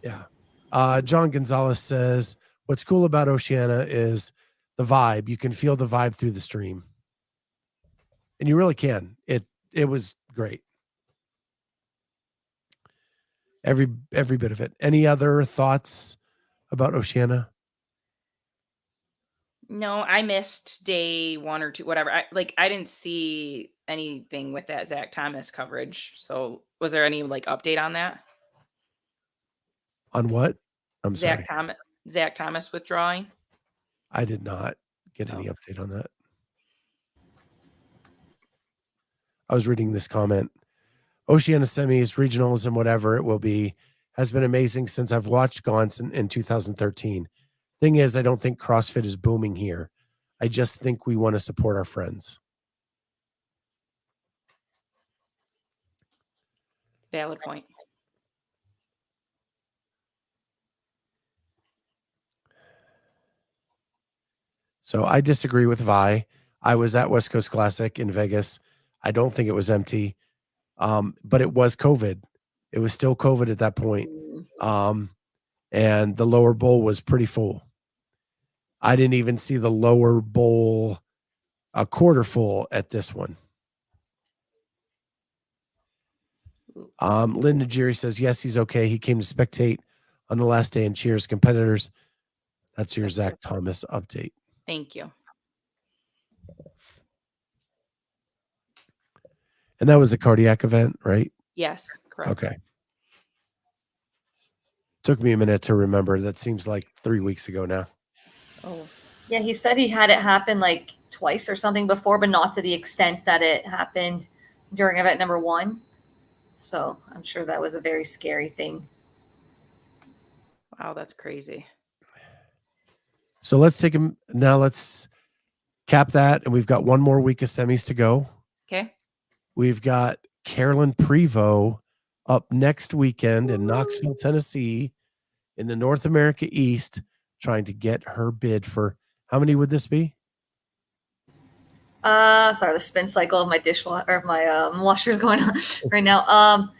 Yeah. John Gonzalez says, what's cool about Oceana is the vibe. You can feel the vibe through the stream. And you really can. It was great. Every bit of it. Any other thoughts about Oceana? No, I missed day 1 or 2, whatever. I didn't see anything with that Zack Thomas coverage. So was there any like update on that? On what? I'm sorry. Zack Thomas withdrawing. I did not get any update on that. I was reading this comment. Oceana semis, regionals, and whatever it will be has been amazing since I've watched Gaunts in 2013. Thing is, I don't think CrossFit is booming here. I just think we want to support our friends. Valid point. So I disagree with Vi. I was at West Coast Classic in Vegas. I don't think it was empty, but it was COVID. It was still COVID at that point. And the lower bowl was pretty full. I didn't even see the lower bowl a quarter full at this one. Linda Jerry says, yes, he's okay. He came to spectate on the last day and cheers competitors. That's your Zack Thomas update. Thank you. And that was a cardiac event, right? Yes, correct. Okay. Took me a minute to remember. That seems like 3 weeks ago now. Oh, yeah. He said he had it happen like twice or something before, but not to the extent that it happened during event number 1. So I'm sure that was a very scary thing. Wow, that's crazy. So let's take him now. Let's cap that. And we've got one more week of semis to go. Okay. We've got Carolyne Prevost up next weekend in Knoxville, Tennessee, in the North America East, trying to get her bid for how many would this be? Sorry, the spin cycle of my dishwasher or my washer is going on right now.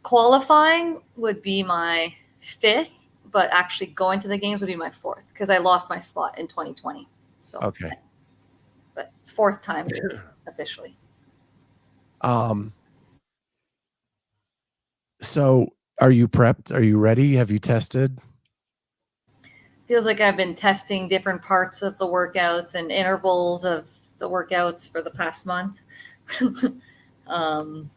Qualifying would be my 5th, but actually going to the games would be my 4th because I lost my spot in 2020. So okay, but 4th time officially. So are you prepped? Are you ready? Have you tested? Feels like I've been testing different parts of the workouts and intervals of the workouts for the past month. But I'm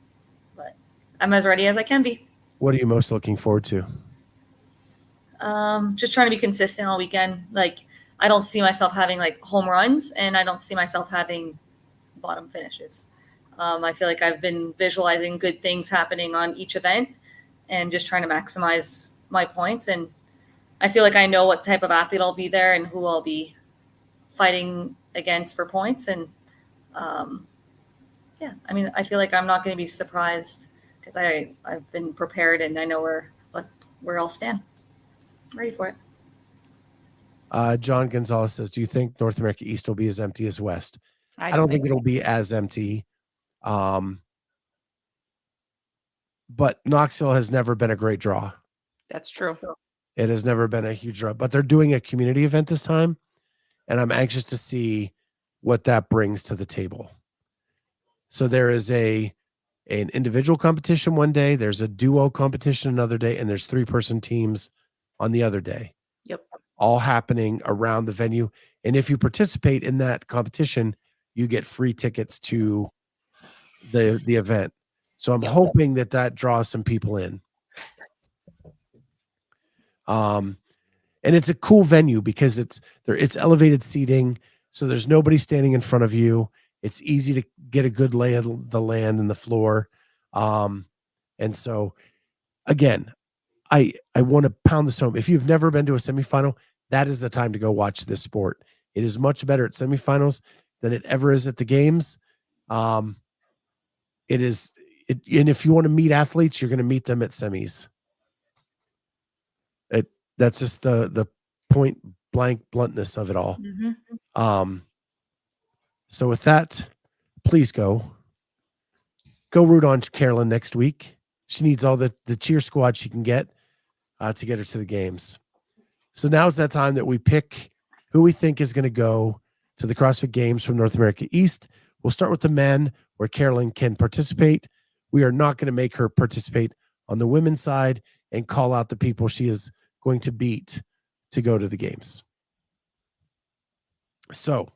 as ready as I can be. What are you most looking forward to? Just trying to be consistent all weekend. Like I don't see myself having like home runs and I don't see myself having bottom finishes. I feel like I've been visualizing good things happening on each event and just trying to maximize my points. And I feel like I know what type of athlete I'll be there and who I'll be fighting against for points. And yeah, I mean, I feel like I'm not going to be surprised because I've been prepared and I know where I'll stand. I'm ready for it. John Gonzalez says, do you think North America East will be as empty as West? I don't think it'll be as empty. But Knoxville has never been a great draw. That's true. It has never been a huge draw, but they're doing a community event this time. And I'm anxious to see what that brings to the table. So there is a an individual competition one day, there's a duo competition another day, and there's 3-person teams on the other day. Yep. All happening around the venue. And if you participate in that competition, you get free tickets to the event. So I'm hoping that draws some people in. And it's a cool venue because it's elevated seating. So there's nobody standing in front of you. It's easy to get a good lay of the land and the floor. And so again, I want to pound this home. If you've never been to a semifinal, that is the time to go watch this sport. It is much better at semifinals than it ever is at the games. And if you want to meet athletes, you're going to meet them at semis. That's just the point blank bluntness of it all. Mm-hmm. So with that, please go root on Carolyne next week. She needs all the cheer squad she can get to get her to the games. So now is that time that we pick who we think is going to go to the CrossFit Games from North America East. We'll start with the men, where Carolyne can participate. We are not going to make her participate on the women's side and call out the people she is going to beat to go to the games. So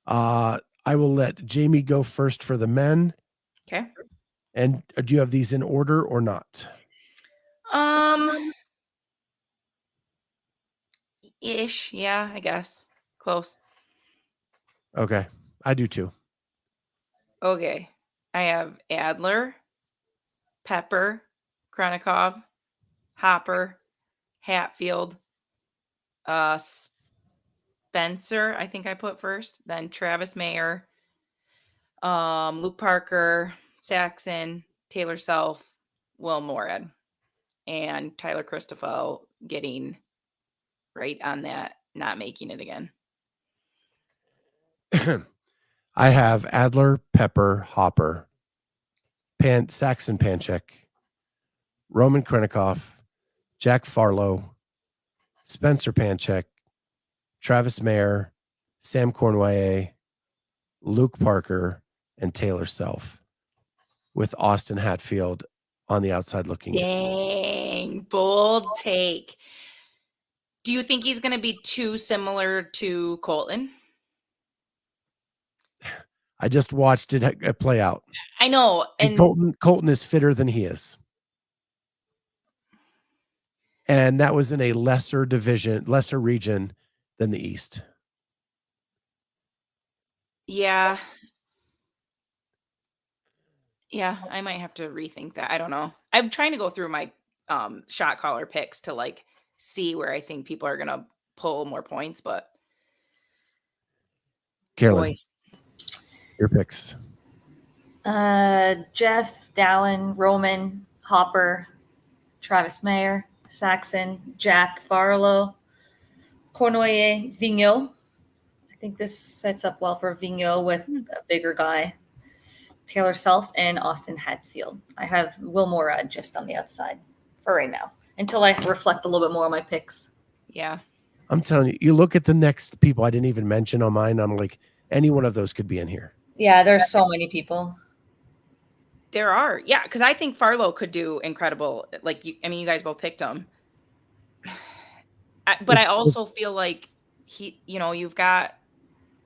I will let Jamie go first for the men. Okay. And do you have these in order or not? Ish. Yeah, I guess. Close. Okay. I do too. Okay. I have Adler, Pepper, Kronikov, Hopper, Hatfield, Spencer, I think I put first, then Travis Mayer, Luke Parker, Saxon, Taylor Self, Will Morad, and Tyler Christoffel getting right on that, not making it again. I have Adler, Pepper, Hopper, Saxon Panchek, Roman Krenikov, Jack Farlow, Spencer Panchek, Travis Mayer, Sam Cornway, Luke Parker, and Taylor Self, with Austin Hatfield on the outside looking in. Dang, bold take. Do you think he's going to be too similar to Colton? I just watched it play out. I know. And Colton is fitter than he is. And that was in a lesser region than the East. Yeah. Yeah, I might have to rethink that. I don't know. I'm trying to go through my shot caller picks to like see where I think people are going to pull more points, but Carolyne, your picks. Jeff, Dallin, Roman, Hopper, Travis Mayer, Saxon, Jack Farlow, Cornoyer, Vigneault. I think this sets up well for Vigneault with a bigger guy. Taylor Self and Austin Hatfield. I have Will Morad just on the outside for right now until I reflect a little bit more on my picks. Yeah. I'm telling you, you look at the next people I didn't even mention on mine. I'm like, any one of those could be in here. Yeah, there's so many people. There are. Yeah, because I think Farlow could do incredible. Like, you guys both picked him. But I also feel like you've got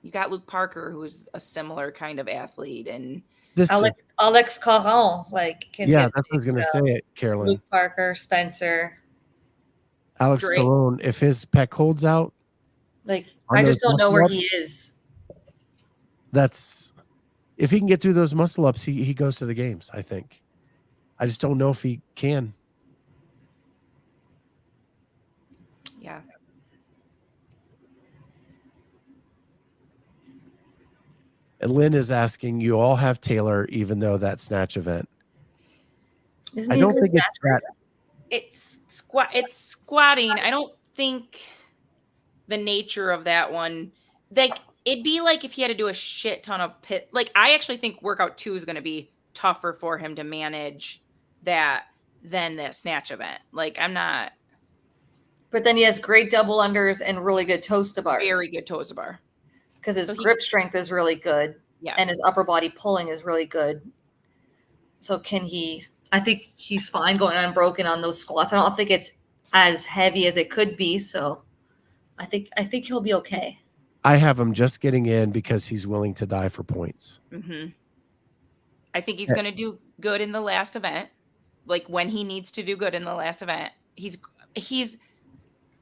Luke Parker, who's a similar kind of athlete, and Alex Caron, that's what I was going to say it, Carolyne. Luke Parker, Spencer. Alex Caron, if his pec holds out. Like, I just don't know where he is. If he can get through those muscle ups, he goes to the games, I think. I just don't know if he can. Yeah. And Lynn is asking, you all have Taylor, even though that snatch event. I don't think it's that. It's squatting. I don't think the nature of that one, like, it'd be like if he had to do a shit ton of pit. Like, I actually think workout 2 is going to be tougher for him to manage that than the snatch event. Like, I'm not. But then he has great double unders and really good toes to bars. Very good toes to bar. Because his grip strength is really good. Yeah. And his upper body pulling is really good. So can he? I think he's fine going unbroken on those squats. I don't think it's as heavy as it could be. So I think he'll be okay. I have him just getting in because he's willing to die for points. Mm-hmm. I think he's going to do good in the last event. Like when he needs to do good in the last event, he's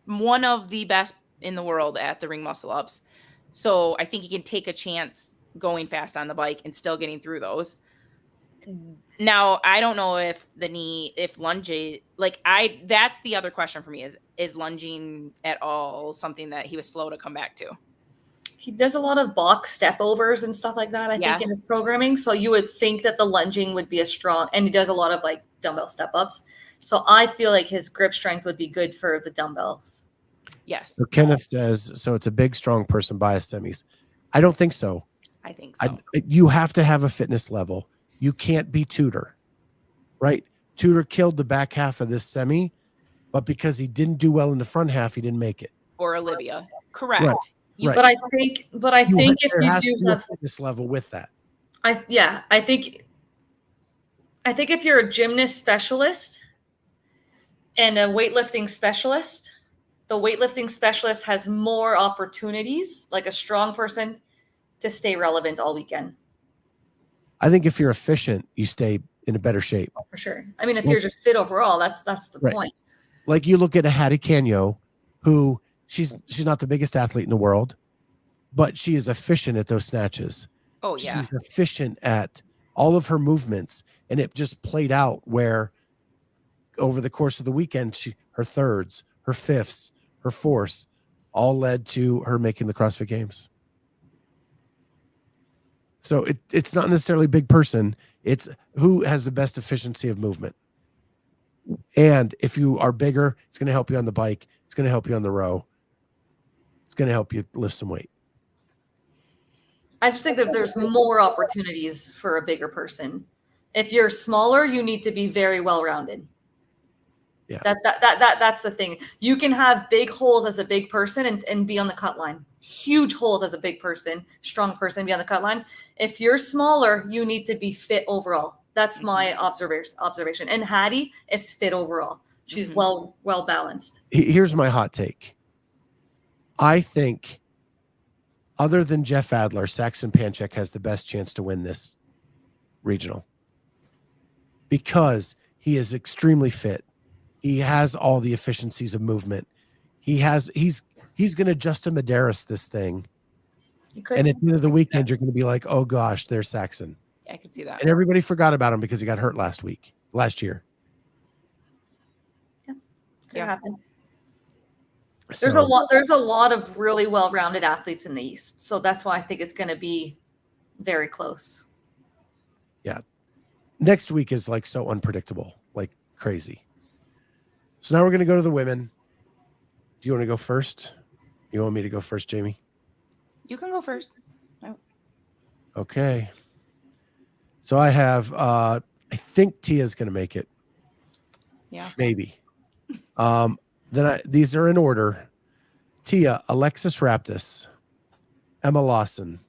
one of the best in the world at the ring muscle ups. So I think he can take a chance going fast on the bike and still getting through those. Now, I don't know if lunging, that's the other question for me is lunging at all something that he was slow to come back to? He does a lot of box step overs and stuff like that, I think, in his programming. So you would think that the lunging would be and he does a lot of like dumbbell step ups. So I feel like his grip strength would be good for the dumbbells. Yes. So Kenneth says, so it's a big, strong person bias semis. I don't think so. I think so. You have to have a fitness level. You can't be Tudor, right? Tudor killed the back half of this semi, but because he didn't do well in the front half, he didn't make it. Or Olivia. Correct. Right. Right. But I think if you do have fitness level with that. I think if you're a gymnast specialist and a weightlifting specialist, the weightlifting specialist has more opportunities, like a strong person, to stay relevant all weekend. I think if you're efficient, you stay in a better shape. For sure. I mean, if you're just fit overall, that's the point. Like you look at a Hattie Canyo, who she's not the biggest athlete in the world, but she is efficient at those snatches. Oh yeah. She's efficient at all of her movements, and it just played out where over the course of the weekend, her thirds, her fifths, her fourths, all led to her making the CrossFit Games. So it's not necessarily a big person. It's who has the best efficiency of movement. And if you are bigger, it's going to help you on the bike. It's going to help you on the row. It's going to help you lift some weight. I just think that there's more opportunities for a bigger person. If you're smaller, you need to be very well-rounded. Yeah. That's the thing. You can have big holes as a big person and be on the cut line. Huge holes as a big person, strong person, be on the cut line. If you're smaller, you need to be fit overall. That's my observation. And Hattie is fit overall. She's well balanced. Here's my hot take. I think other than Jeff Adler, Saxon Panchek has the best chance to win this regional because he is extremely fit. He has all the efficiencies of movement. He's going to Justin Medeiros this thing. And at the end of the weekend, you're going to be like, oh gosh, there's Saxon. Yeah, I can see that. And everybody forgot about him because he got hurt last year. Yeah. Could happen. So, There's a lot of really well-rounded athletes in the East. So that's why I think it's going to be very close. Yeah. Next week is like so unpredictable, like crazy. So now we're going to go to the women. Do you want to go first? You want me to go first, Jamie? You can go first. Okay. So I have, I think Tia's going to make it. Yeah. Maybe. These are in order. Tia, Alexis Raptis, Emma Lawson,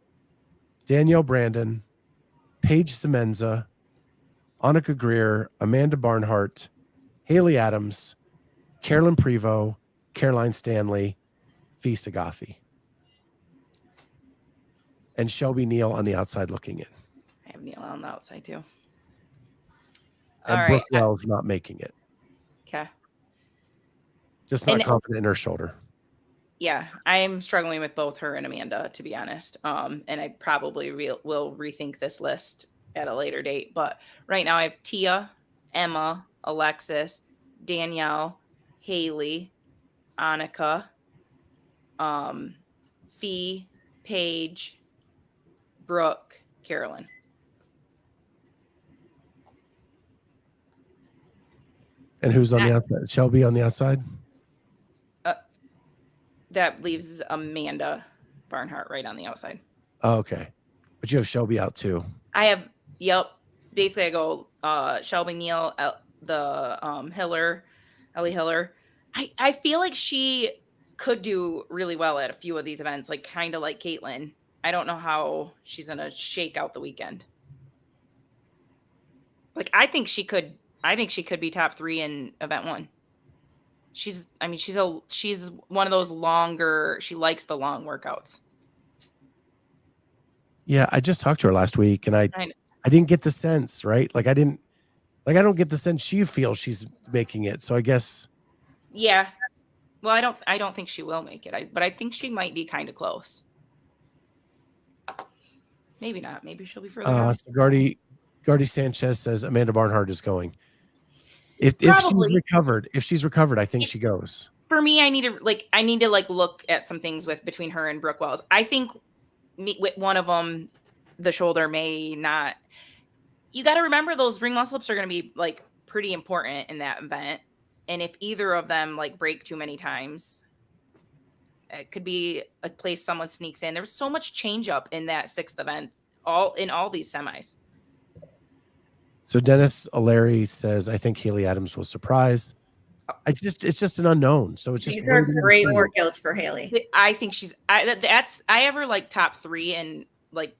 Danielle Brandon, Paige Semenza, Annika Greer, Amanda Barnhart, Haley Adams, Carolyne Prevost, Caroline Stanley, Fee Sagafi, and Shelby Neal on the outside looking in. I have Neal on the outside too. And Brooke Wells not making it. Okay. Just not confident in her shoulder. Yeah, I'm struggling with both her and Amanda, to be honest. And I probably will rethink this list at a later date. But right now I have Tia, Emma, Alexis, Danielle, Haley, Annika, Fee, Paige, Brooke, Carolyne. And who's on the outside? Shelby on the outside? That leaves Amanda Barnhart right on the outside. Oh, okay. But you have Shelby out too. I have, basically I go Shelby Neal, Ellie Hiller. I feel like she could do really well at a few of these events, like kind of like Caitlin. I don't know how she's going to shake out the weekend. Like I think she could be top 3 in event 1. She's one of those longer, she likes the long workouts. Yeah, I just talked to her last week and I didn't get the sense, right? Like I don't get the sense she feels she's making it. So I guess. Yeah. Well, I don't think she will make it. But I think she might be kind of close. Maybe not. Maybe she'll be further down. So Gardy Sanchez says Amanda Barnhart is going. If she's recovered, I think she goes. For me, I need to look at some things between her and Brooke Wells. I think with one of them, the shoulder may not. You got to remember those ring muscle ups are going to be like pretty important in that event, and if either of them like break too many times, it could be a place someone sneaks in. There's so much change up in that 6th event, all these semis. So Dennis O'Leary says, I think Haley Adams will surprise. It's just an unknown. So it's these are great workouts for Haley. I think I have her like top 3 and like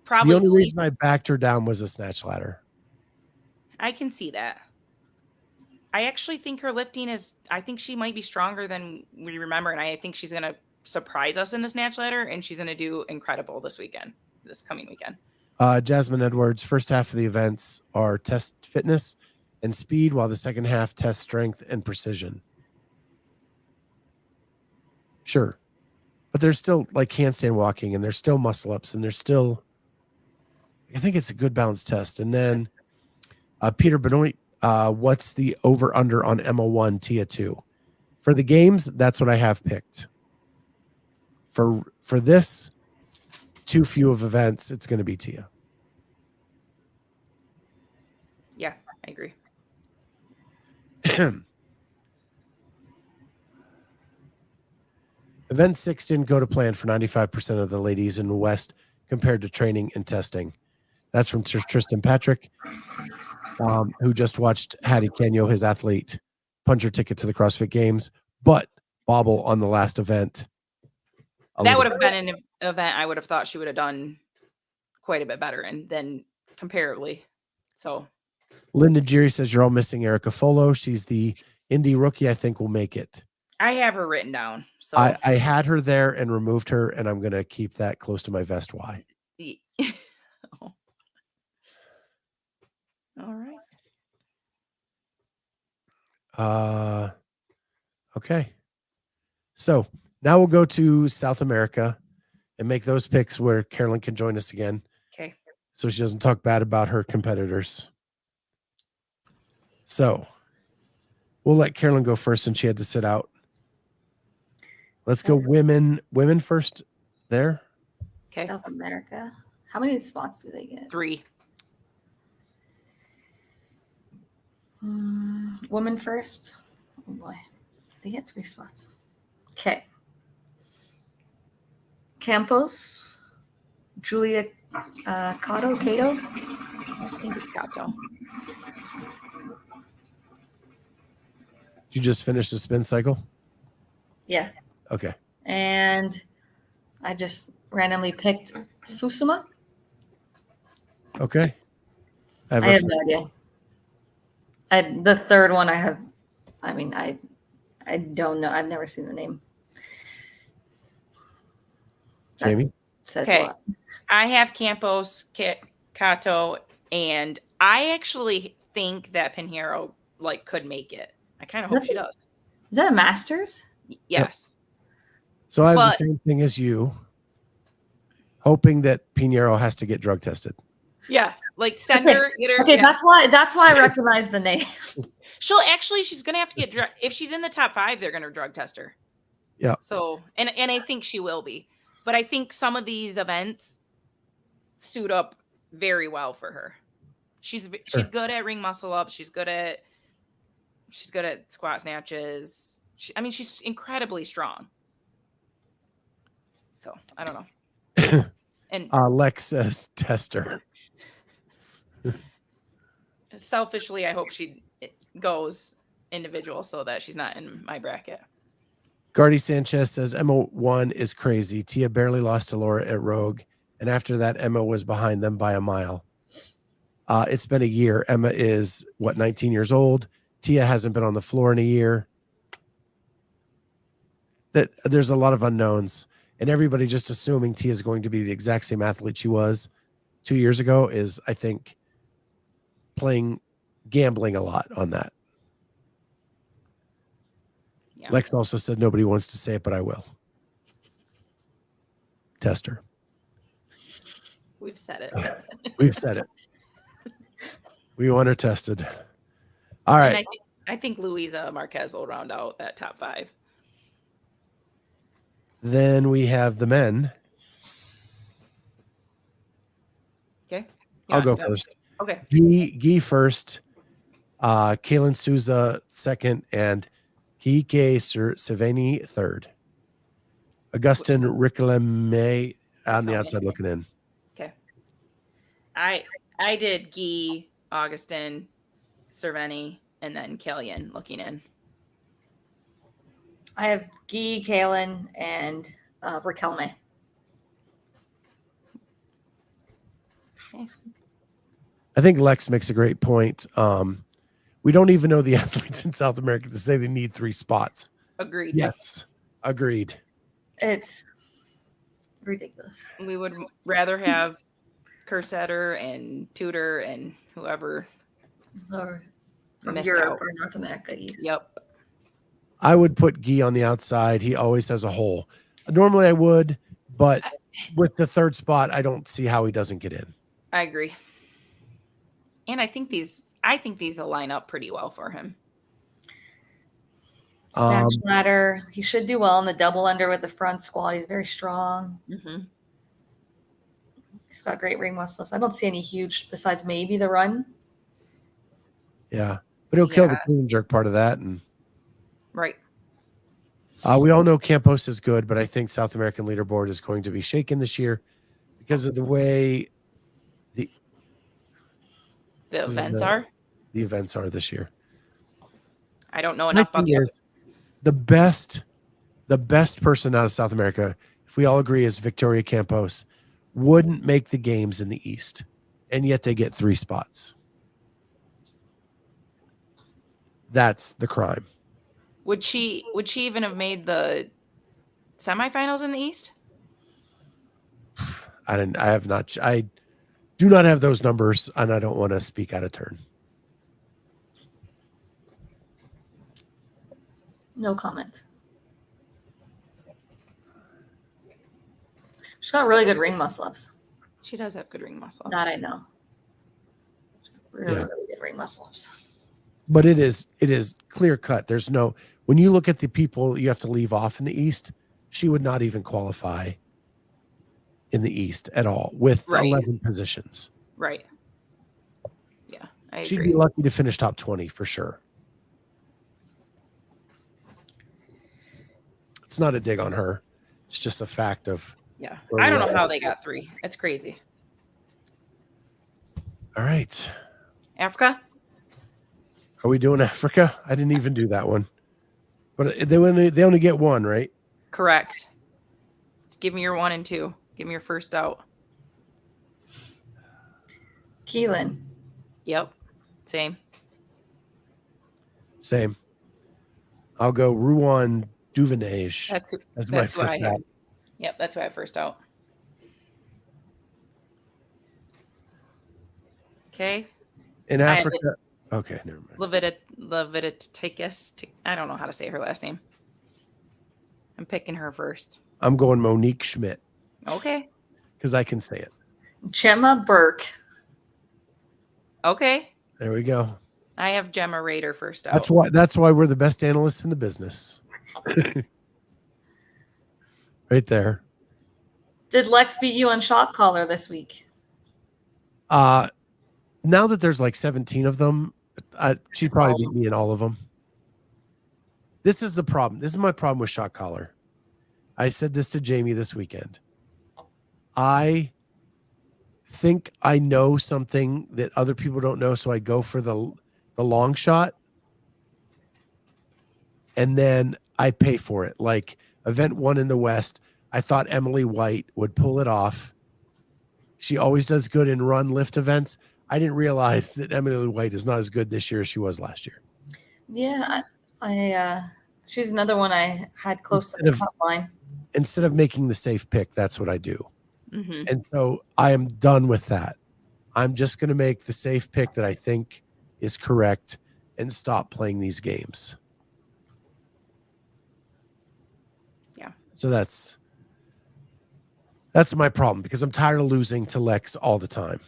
probably. The only reason I backed her down was a snatch ladder. I can see that. I actually think her lifting I think she might be stronger than we remember. And I think she's going to surprise us in the snatch ladder and she's going to do incredible this coming weekend. Jasmine Edwards, first half of the events are test fitness and speed, while the second half tests strength and precision. Sure. But there's still like handstand walking and there's still muscle ups and there's still, I think it's a good balanced test. And then Peter Benoit, what's the over under on Emma 1, Tia 2? For the games, that's what I have picked. For this, too few of events, it's going to be Tia. Yeah, I agree. Event 6 didn't go to plan for 95% of the ladies in the West compared to training and testing. That's from Tristan Patrick, who just watched Hattie Kenyo, his athlete, punch her ticket to the CrossFit Games, but bobble on the last event. That would have been an event I would have thought she would have done quite a bit better than comparably. So Linda Geary says you're all missing Erica Folo. She's the indie rookie I think will make it. I have her written down. So I had her there and removed her, and I'm going to keep that close to my vest. Why? Oh. All right. Okay. So now we'll go to South America and make those picks where Carolyne can join us again. Okay. So she doesn't talk bad about her competitors. So we'll let Carolyne go first since she had to sit out. Let's go women first there. Okay. South America. How many spots do they get? 3. Women first. Oh boy. They get 3 spots. Okay. Campos, Julia Cato. I think it's Cato. You just finished the spin cycle? Yeah. Okay. And I just randomly picked Fusuma. Okay. I have no idea. The third one I don't know. I've never seen the name. Jamie? Says a lot. I have Campos, Cato, and I actually think that Pinheiro could make it. I kind of hope she does. Is that a Masters? Yes. So I have the same thing as you, hoping that Pinheiro has to get drug tested. Yeah, send her. Get her. Okay, yeah. That's why I recognize the name. She's gonna have to get drug. If she's in the top 5, they're gonna drug test her. Yeah. So and I think she will be, but I think some of these events suit up very well for her. She's good at ring muscle ups. She's good at squat snatches. She's incredibly strong. So I don't know. And Lex says tester. Selfishly, I hope she goes individual so that she's not in my bracket. Gardy Sanchez says Emma 1 is crazy. Tia barely lost to Laura at Rogue, and after that, Emma was behind them by a mile. It's been a year. Emma is 19 years old. Tia hasn't been on the floor in a year. That there's a lot of unknowns, and everybody just assuming Tia is going to be the exact same athlete she was 2 years ago is, I think, gambling a lot on that. Yeah. Lex also said nobody wants to say it, but I will. Test her. We've said it. We've said it. We want her tested. All right. And I think Luisa Marquez will round out that top 5. Then we have the men. Okay. I'll go first. Okay. Guy first, Kaylin Souza second, and Kike Cerveni third. Augustin Riquelme on the outside looking in. Okay. I did Guy, Augustin, Cerveni, and then Killian looking in. I have Guy, Kaylin, and Riquelme. Nice. I think Lex makes a great point. We don't even know the athletes in South America to say they need 3 spots. Agreed. Yes. Agreed. It's ridiculous. We would rather have Kerstetter and Tudor and whoever Or from missed Europe out. or North America East. Yep. I would put Guy on the outside. He always has a hole. Normally I would, but with the 3rd spot, I don't see how he doesn't get in. I agree. And I think these will line up pretty well for him. Snatch ladder. He should do well in the double under with the front squat. He's very strong. Mm-hmm. He's got great ring muscle ups. I don't see any huge besides maybe the run. Yeah. But he'll kill the clean jerk part of that. And Right. we all know Campos is good, but I think South American leaderboard is going to be shaken this year because of the way The events are. The events are this year. I don't know enough about the best person out of South America, if we all agree, is Victoria Campos, wouldn't make the games in the East, and yet they get 3 spots. That's the crime. Would she even have made the semifinals in the East? I do not have those numbers, and I don't want to speak out of turn. No comment. She's got really good ring muscle ups. She does have good ring muscle ups. That I know. Really good ring muscle ups. But it is clear cut. There's no, when you look at the people you have to leave off in the East, she would not even qualify in the East at all with 11 positions. Right. Yeah, I agree. She'd be lucky to finish top 20 for sure. It's not a dig on her. It's just a fact of. Yeah. I don't know how they got 3. It's crazy. All right. Africa? Are we doing Africa? I didn't even do that one. But they only get 1, right? Correct. Give me your 1 and 2. Give me your first out. Keelan. Yep. Same. I'll go Ruan Duvenage. That's my first out. Yep, that's why I first out. Okay. In Africa. Okay, never mind. Leviticus. I don't know how to say her last name. I'm picking her first. I'm going Monique Schmidt. Okay. Because I can say it. Gemma Burke. Okay. There we go. I have Gemma Rader first out. That's why we're the best analysts in the business. Right there. Did Lex beat you on shot caller this week? Now that there's like 17 of them, she'd probably beat me in all of them. This is the problem. This is my problem with shot caller. I said this to Jamie this weekend. I think I know something that other people don't know, so I go for the long shot, and then I pay for it. Like event 1 in the West, I thought Emily White would pull it off. She always does good in run lift events. I didn't realize that Emily White is not as good this year as she was last year. Yeah, she's another one I had close to the top line. Instead of making the safe pick, that's what I do. Mm-hmm. And so I am done with that. I'm just going to make the safe pick that I think is correct and stop playing these games. Yeah. So that's my problem because I'm tired of losing to Lex all the time.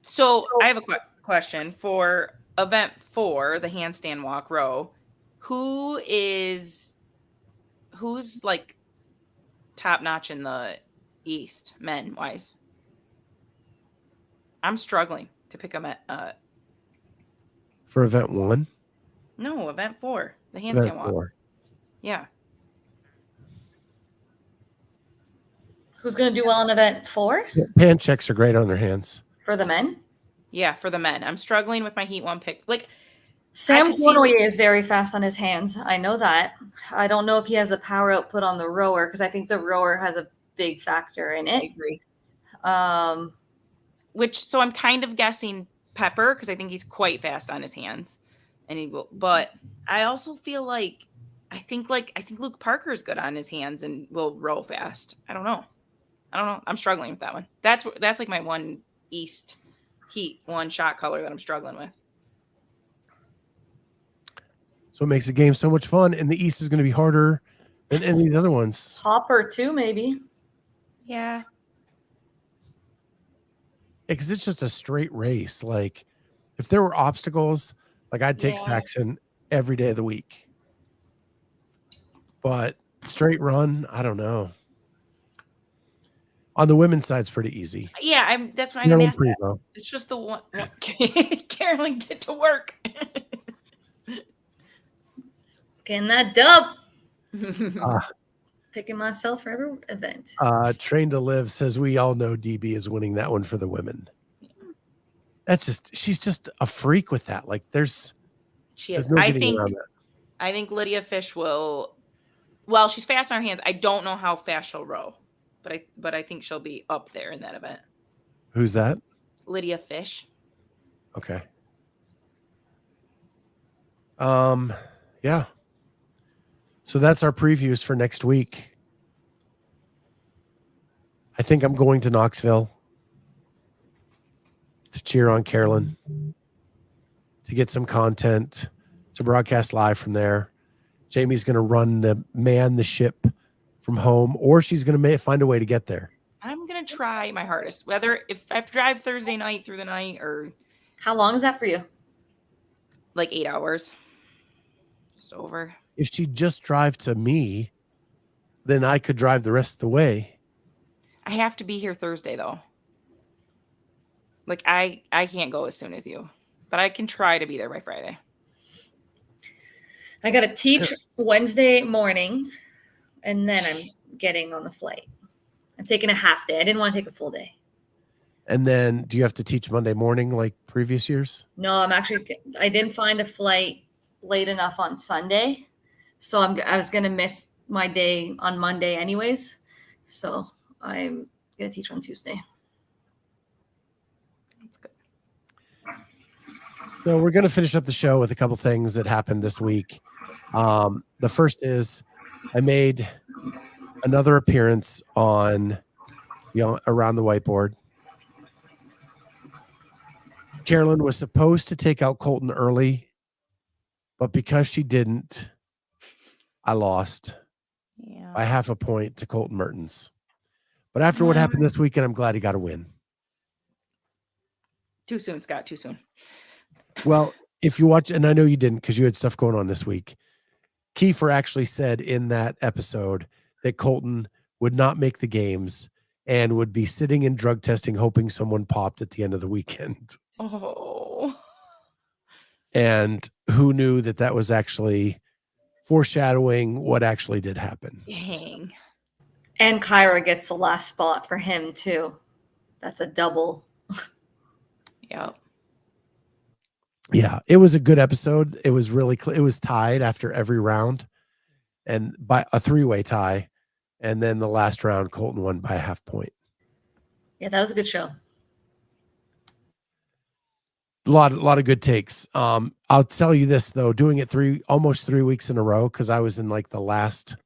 So I have a question for event 4, the handstand walk row. Who's like top notch in the East, men wise? I'm struggling to pick For event 1? No, event 4, the handstand Event walk. 4. Yeah. Who's going to do well in event 4? Pan checks are great on their hands. For the men? Yeah, for the men. I'm struggling with my Heat 1 pick. Like, Sam Cornoyer is very fast on his hands. I know that. I don't know if he has the power output on the rower because I think the rower has a big factor in it. I agree. So I'm kind of guessing Pepper because I think he's quite fast on his hands, and he will. But I also feel like I think Luke Parker's good on his hands and will row fast. I don't know. I'm struggling with that one. That's like my one East Heat 1 shot color that I'm struggling with. So it makes the game so much fun, and the East is going to be harder than any of the other ones. Hopper too, maybe. Yeah. Because it's just a straight race. Like, if there were obstacles, like I'd take Saxon every day of the week. But straight run, I don't know. On the women's side, it's pretty easy. Yeah, that's what I'm going to ask. It's just the one. Carolyne, get to work. Getting that dub. Picking myself for every event. Train to Live says we all know DB is winning that one for the women. She's just a freak with that. Like she is. No I think Lydia Fish will. Well, she's fast on her hands. I don't know how fast she'll row, but I think she'll be up there in that event. Who's that? Lydia Fish. Okay. Yeah. So that's our previews for next week. I think I'm going to Knoxville to cheer on Carolyne, to get some content, to broadcast live from there. Jamie's going to man the ship from home, or she's going to find a way to get there. I'm going to try my hardest, whether if I have to drive Thursday night through the night or. How long is that for you? Like 8 hours. Just over. If she just drive to me, then I could drive the rest of the way. I have to be here Thursday though. Like I can't go as soon as you, but I can try to be there by Friday. I got to teach Wednesday morning, and then I'm getting on the flight. I'm taking a half day. I didn't want to take a full day. And then do you have to teach Monday morning like previous years? No, I didn't find a flight late enough on Sunday. So I was going to miss my day on Monday anyways. So I'm going to teach on Tuesday. That's good. So we're going to finish up the show with a couple things that happened this week. The first is I made another appearance on Around the Whiteboard. Carolyne was supposed to take out Colton early, but because she didn't, I lost by half a point to Colton Mertens. But after what happened this weekend, I'm glad he got a win. Too soon, Scott. Too soon. Well, if you watch, and I know you didn't because you had stuff going on this week, Kiefer actually said in that episode that Colton would not make the games and would be sitting in drug testing, hoping someone popped at the end of the weekend. Oh. And who knew that was actually foreshadowing what actually did happen. Dang. And Kyra gets the last spot for him too. That's a double. Yep. Yeah, it was a good episode. It was really it was tied after every round, and by a 3-way tie, and then the last round, Colton won by a half point. Yeah, that was a good show. lot of good takes. I'll tell you this though, doing it almost 3 weeks in a row, because I was in like the last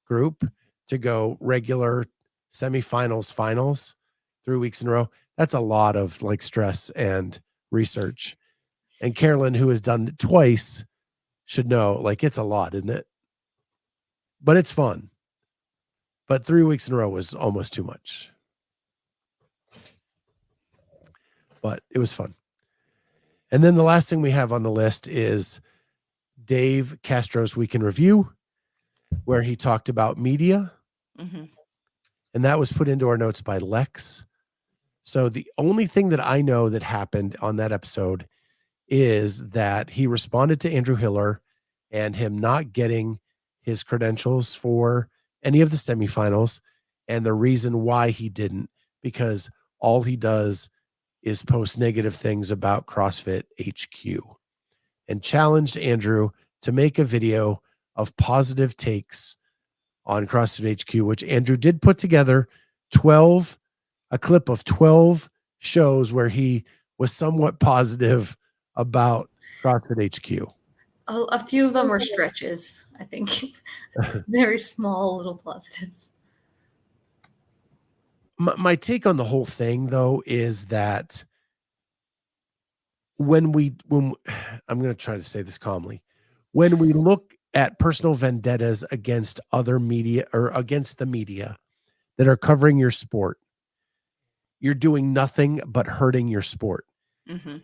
group to go regular semifinals, finals 3 weeks in a row. That's a lot of like stress and research. And Carolyne, who has done it twice, should know, like, it's a lot, isn't it? But it's fun. But 3 weeks in a row was almost too much. But it was fun. And then the last thing we have on the list is Dave Castro's Week in Review, where he talked about media. Mm-hmm. And that was put into our notes by Lex. So the only thing that I know that happened on that episode is that he responded to Andrew Hiller and him not getting his credentials for any of the semifinals, and the reason why he didn't, because all he does is post negative things about CrossFit HQ, and challenged Andrew to make a video of positive takes on CrossFit HQ, which Andrew did put together a clip of 12 shows where he was somewhat positive about CrossFit HQ. A few of them were stretches, I think. Very small little positives. My take on the whole thing, though, is that when I'm going to try to say this calmly, when we look at personal vendettas against other media or against the media that are covering your sport, you're doing nothing but hurting your sport. Mm-hmm.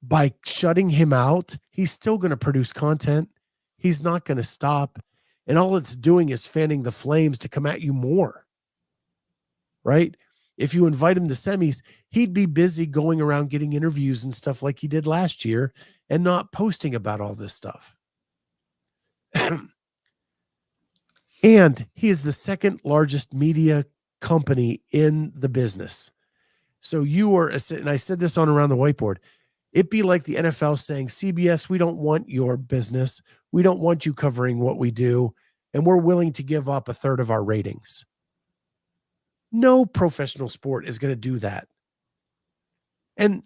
By shutting him out, he's still going to produce content. He's not going to stop. And all it's doing is fanning the flames to come at you more. Right? If you invite him to semis, he'd be busy going around getting interviews and stuff like he did last year and not posting about all this stuff. And he is the second largest media company in the business. So you are, and I said this on Around the Whiteboard, it'd be like the NFL saying, CBS, we don't want your business. We don't want you covering what we do. And we're willing to give up a third of our ratings. No professional sport is going to do that. And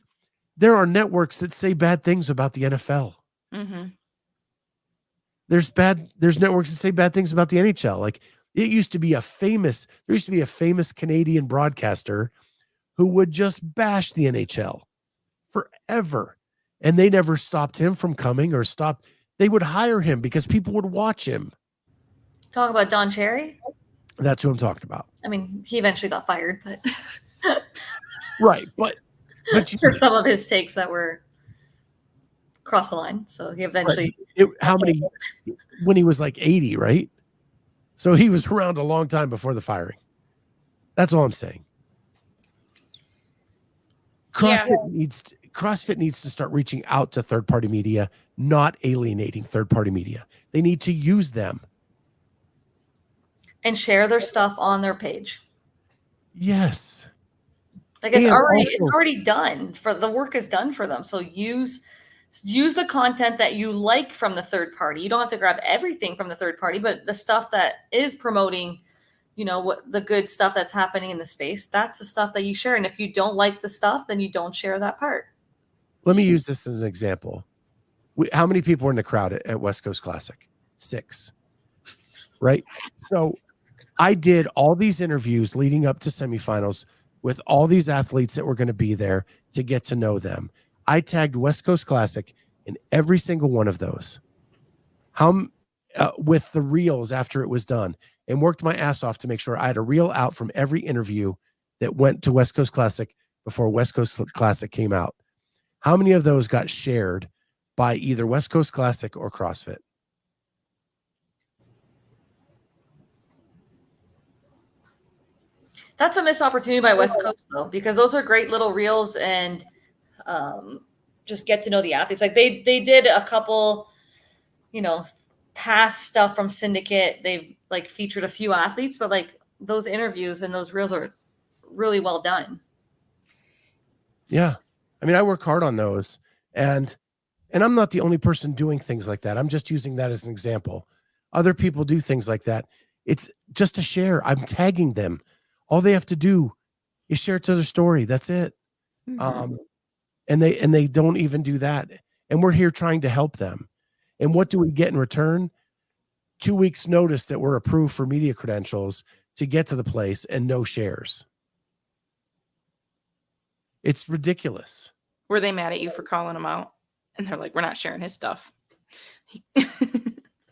there are networks that say bad things about the NFL. Mm-hmm. There's networks that say bad things about the NHL. Like there used to be a famous Canadian broadcaster who would just bash the NHL forever. And they never stopped him from coming or stopped. They would hire him because people would watch him. Talk about Don Cherry? That's who I'm talking about. I mean, he eventually got fired, but right. But for some of his takes that were cross the line. So he eventually when he was like 80, right? So he was around a long time before the firing. That's all I'm saying. CrossFit needs to start reaching out to third-party media, not alienating third-party media. They need to use them. And share their stuff on their page. Yes. Like it's already done. For the work is done for them. So use the content that you like from the third party. You don't have to grab everything from the third party, but the stuff that is promoting, what the good stuff that's happening in the space, that's the stuff that you share. And if you don't like the stuff, then you don't share that part. Let me use this as an example. How many people were in the crowd at West Coast Classic? 6. Right? So I did all these interviews leading up to semifinals with all these athletes that were going to be there to get to know them. I tagged West Coast Classic in every single one of those. With the reels after it was done, and worked my ass off to make sure I had a reel out from every interview that went to West Coast Classic before West Coast Classic came out. How many of those got shared by either West Coast Classic or CrossFit? That's a missed opportunity by West Coast, though, because those are great little reels and just get to know the athletes. Like they did a couple, past stuff from Syndicate. They've like featured a few athletes, but like those interviews and those reels are really well done. Yeah. I mean, I work hard on those, and I'm not the only person doing things like that. I'm just using that as an example. Other people do things like that. It's just a share. I'm tagging them. All they have to do is share it to their story. That's it. Mm-hmm. And they don't even do that. And we're here trying to help them. And what do we get in return? 2 weeks notice that we're approved for media credentials to get to the place and no shares. It's ridiculous. Were they mad at you for calling him out? And they're like, we're not sharing his stuff.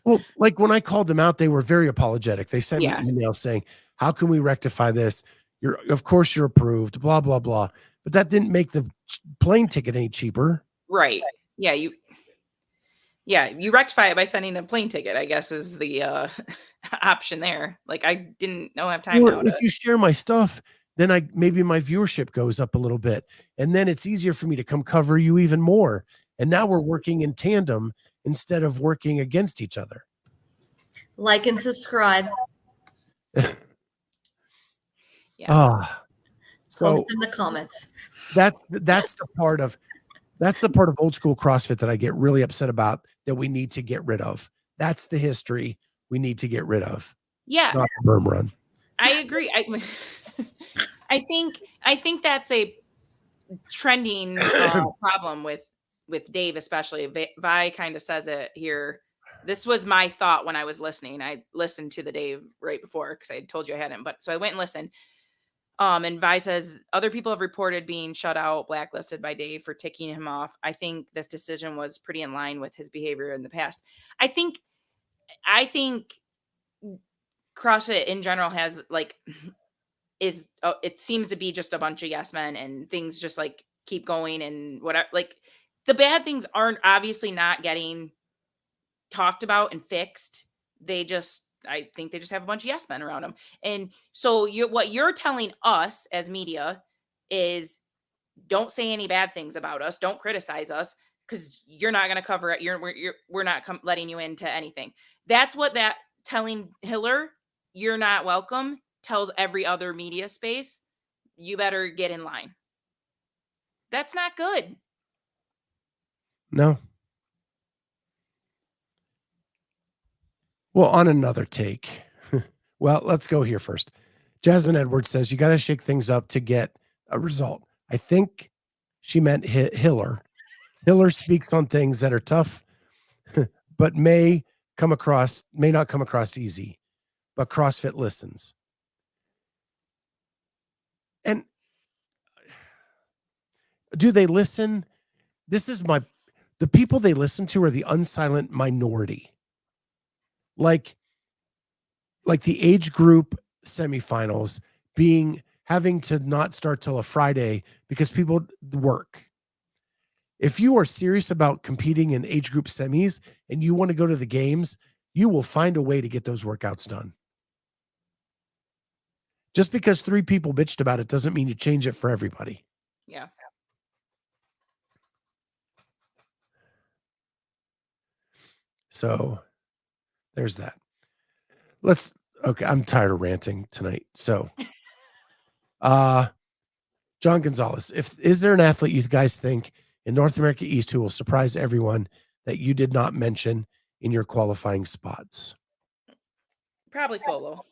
Well, like when I called them out, they were very apologetic. They sent me emails saying, how can we rectify this? Of course you're approved, blah, blah, blah. But that didn't make the plane ticket any cheaper. Right. Yeah. You rectify it by sending a plane ticket, I guess, is the option there. Like, I didn't know I have time now. If you share my stuff, then maybe my viewership goes up a little bit. And then it's easier for me to come cover you even more. And now we're working in tandem instead of working against each other. Like and subscribe. So post in the comments. That's the part of old school CrossFit that I get really upset about, that we need to get rid of. That's the history we need to get rid of. Yeah. Not the berm run. I agree. I think that's a trending problem with Dave, especially. Vi kind of says it here. This was my thought when I was listening. I listened to the Dave right before because I told you I hadn't, but so I went and listened. And Vi says other people have reported being shut out, blacklisted by Dave for ticking him off. I think this decision was pretty in line with his behavior in the past. I think CrossFit in general has it seems to be just a bunch of yes men, and things just like keep going and whatever. Like, the bad things aren't obviously not getting talked about and fixed. I think they just have a bunch of yes men around them. And so what you're telling us as media is, don't say any bad things about us. Don't criticize us, because you're not going to cover it. We're not letting you into anything. That's what that telling Hiller, you're not welcome, tells every other media space. You better get in line. That's not good. No. Well, on another take. Well, let's go here first. Jasmine Edwards says, you got to shake things up to get a result. I think she meant Hiller. Hiller speaks on things that are tough, but may not come across easy, but CrossFit listens. And do they listen? The people they listen to are the unsilent minority. Like the age group semifinals having to not start till a Friday because people work. If you are serious about competing in age group semis and you want to go to the games, you will find a way to get those workouts done. Just because 3 people bitched about it doesn't mean you change it for everybody. Yeah. So there's that. Okay, I'm tired of ranting tonight. So, John Gonzalez, is there an athlete you guys think in North America East who will surprise everyone that you did not mention in your qualifying spots? Probably Folo.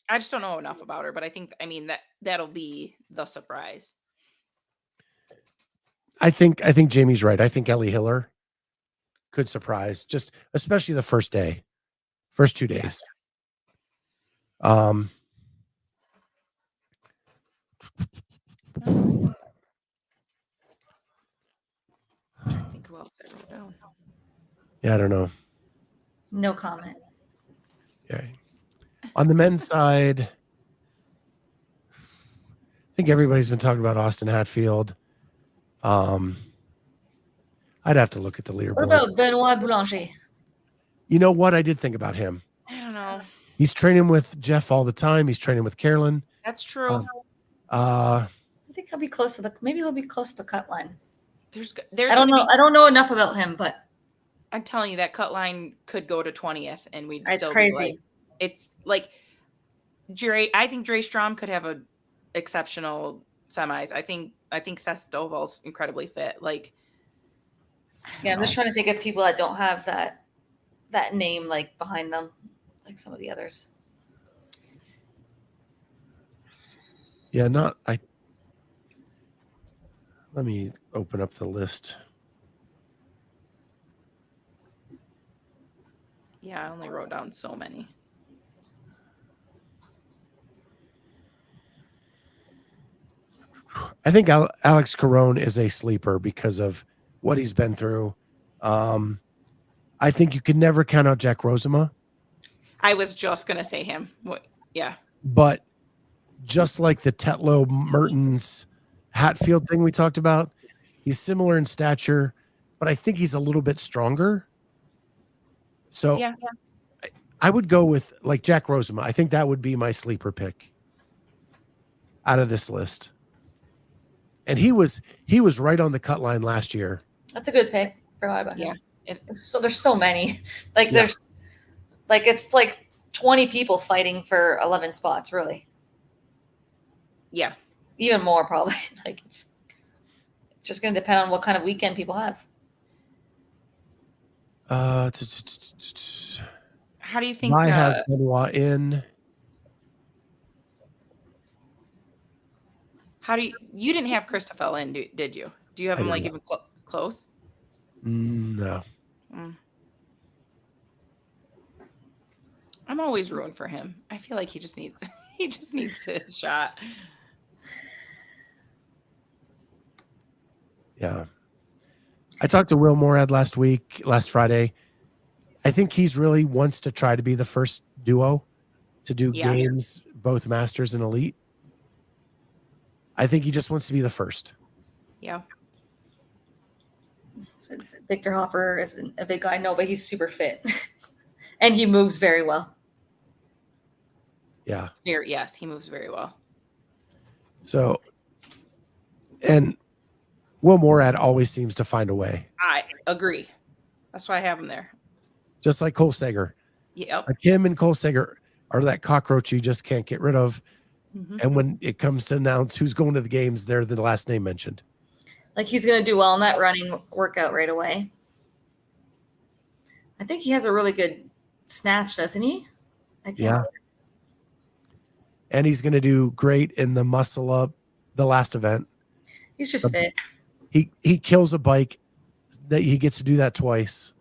I just don't know enough about her, but that'll be the surprise. I think Jamie's right. I think Ellie Hiller could surprise, just especially the first 2 days. I think who else I wrote down. Yeah, I don't know. No comment. Yeah. On the men's side, I think everybody's been talking about Austin Hatfield. I'd have to look at the leaderboard. What about Benoit Boulanger? You know what? I did think about him. I don't know. He's training with Jeff all the time. He's training with Carolyne. That's true. I think he'll be close to maybe he'll be close to the cut line. There's I don't know. I don't know enough about him, but I'm telling you that cut line could go to 20th, and we'd it's still crazy. Be it's like I think Dre Strom could have a exceptional semis. I think Seth Stovall's incredibly fit. I'm just trying to think of people that don't have that name behind them, like some of the others. Yeah, let me open up the list. Yeah, I only wrote down so many. I think Alex Carolyne is a sleeper because of what he's been through. I think you can never count out Jack Rosema. I was just gonna say him. Yeah. But just like the Tetlow Mertens Hatfield thing we talked about, he's similar in stature, but I think he's a little bit stronger. So Yeah. I would go with like Jack Rosema. I think that would be my sleeper pick out of this list. And he was right on the cut line last year. That's a good pick. Forgot about him. Yeah. There's so many. Like there's like it's like 20 people fighting for 11 spots, really. Yeah. Even more probably. Like it's just going to depend on what kind of weekend people have. How do you think? I have Benoit in. How do you didn't have Christopher in, did you? Do you have him like even close? No. I'm always rooting for him. I feel like he just needs his shot. Yeah. I talked to Will Morad last Friday. I think he's really wants to try to be the first duo to do games, both Masters and Elite. I think he just wants to be the first. Yeah. Victor Hoffer isn't a big guy, no, but he's super fit. And he moves very well. Yeah. Yes, he moves very well. So, and Will Morad always seems to find a way. I agree. That's why I have him there. Just like Cole Sager. Yep. Like him and Cole Sager are that cockroach you just can't get rid of. Mm-hmm. And when it comes to announce who's going to the games, they're the last name mentioned. Like he's going to do well in that running workout right away. I think he has a really good snatch, doesn't he? Yeah. And he's going to do great in the muscle up, the last event. He's just fit. He kills a bike that he gets to do that twice.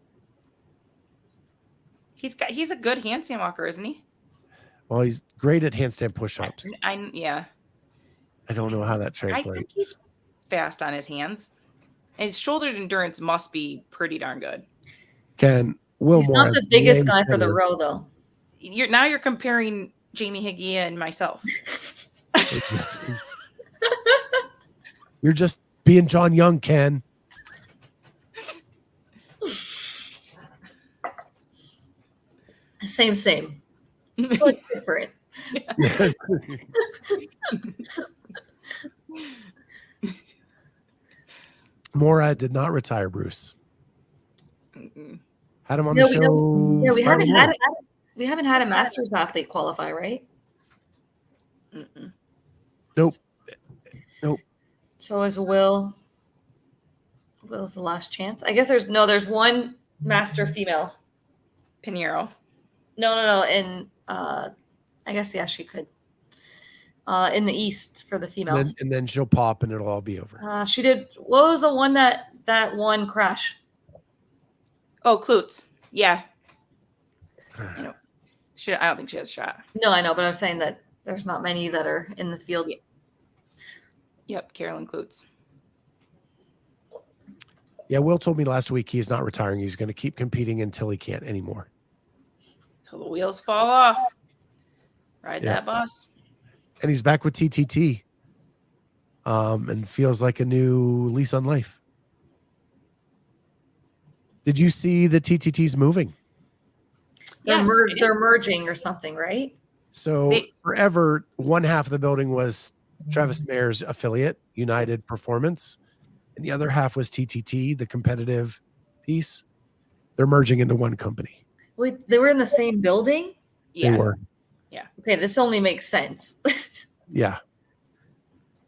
He's a good handstand walker, isn't he? Well, he's great at handstand push-ups. Yeah. I don't know how that translates. I think he's fast on his hands. And his shoulder endurance must be pretty darn good. He's not the biggest guy for the row, though. You're comparing Jamie Higia and myself. You're just being John Young, Ken. Same. But different. Morad did not retire, Bruce. Mm-mm. Had him on the show. We haven't had a Masters athlete qualify, right? Mm-mm. Nope. So is Will's the last chance? I guess there's one master female. Pinheiro. No. And I guess she could. In the East for the females. And then she'll pop and it'll all be over. She did. What was the one that won Crash? Oh, Klutz. Yeah. I don't think she has a shot. No, I know, but I'm saying that there's not many that are in the field. Yep, Carolyne Klutz. Yeah, Will told me last week he's not retiring. He's going to keep competing until he can't anymore. Till the wheels fall off. Ride that bus. And he's back with TTT. And feels like a new lease on life. Did you see the TTT's moving? Yes, they're merging or something, right? So forever, one half of the building was Travis Mayer's affiliate, United Performance, and the other half was TTT, the competitive piece. They're merging into one company. Wait, they were in the same building? Yeah. They were. Yeah. Okay, this only makes sense. Yeah.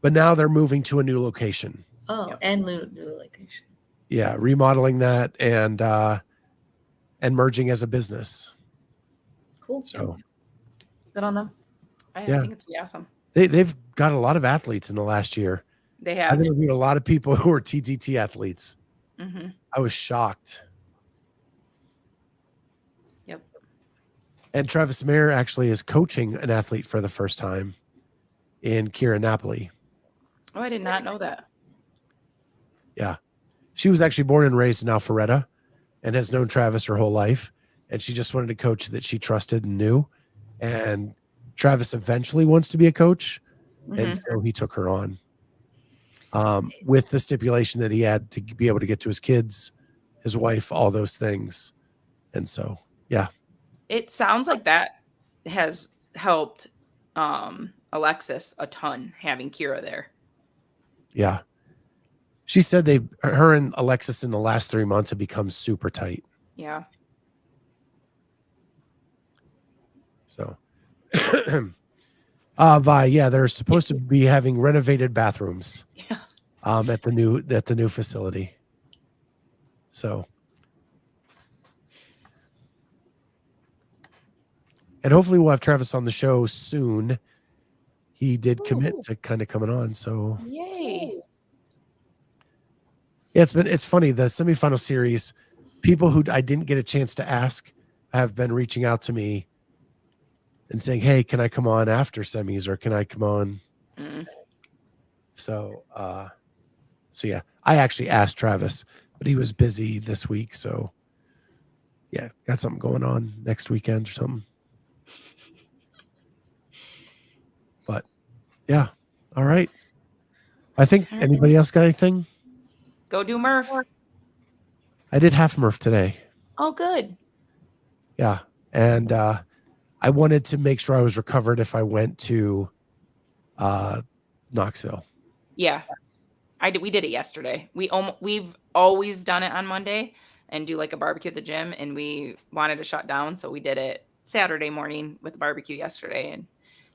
But now they're moving to a new location. Oh, yep. And new location. Yeah, remodeling that and merging as a business. Cool. So good on them. I think it's awesome. they've got a lot of athletes in the last year. They I've have. interviewed a lot of people who are TTT athletes. Mm-hmm. I was shocked. Yep. And Travis Mayer actually is coaching an athlete for the first time in Kira Napoli. Oh, I did not know that. Yeah. She was actually born and raised in Alpharetta and has known Travis her whole life. And she just wanted a coach that she trusted and knew. And Travis eventually wants to be a coach. Mm-hmm. And so he took her on. With the stipulation that he had to be able to get to his kids, his wife, all those things. And so, yeah. It sounds like that has helped Alexis a ton, having Kira there. Yeah. She said her and Alexis in the last 3 months have become super tight. Yeah. So, yeah, they're supposed to be having renovated bathrooms. Yeah. At the new facility. So, and hopefully we'll have Travis on the show soon. He did commit to kind of coming on. So, yay. Yeah, it's funny. The semifinal series, people who I didn't get a chance to ask have been reaching out to me and saying, "Hey, can I come on after semis, or can I come on?" Mm. So yeah, I actually asked Travis, but he was busy this week. So yeah, got something going on next weekend or something. But yeah, all right. I think anybody else got anything? Go do Murph. I did half Murph today. Oh, good. Yeah, and I wanted to make sure I was recovered if I went to Knoxville. Yeah. We did it yesterday. We've always done it on Monday and do like a barbecue at the gym, and we wanted to shut down, so we did it Saturday morning with a barbecue yesterday, and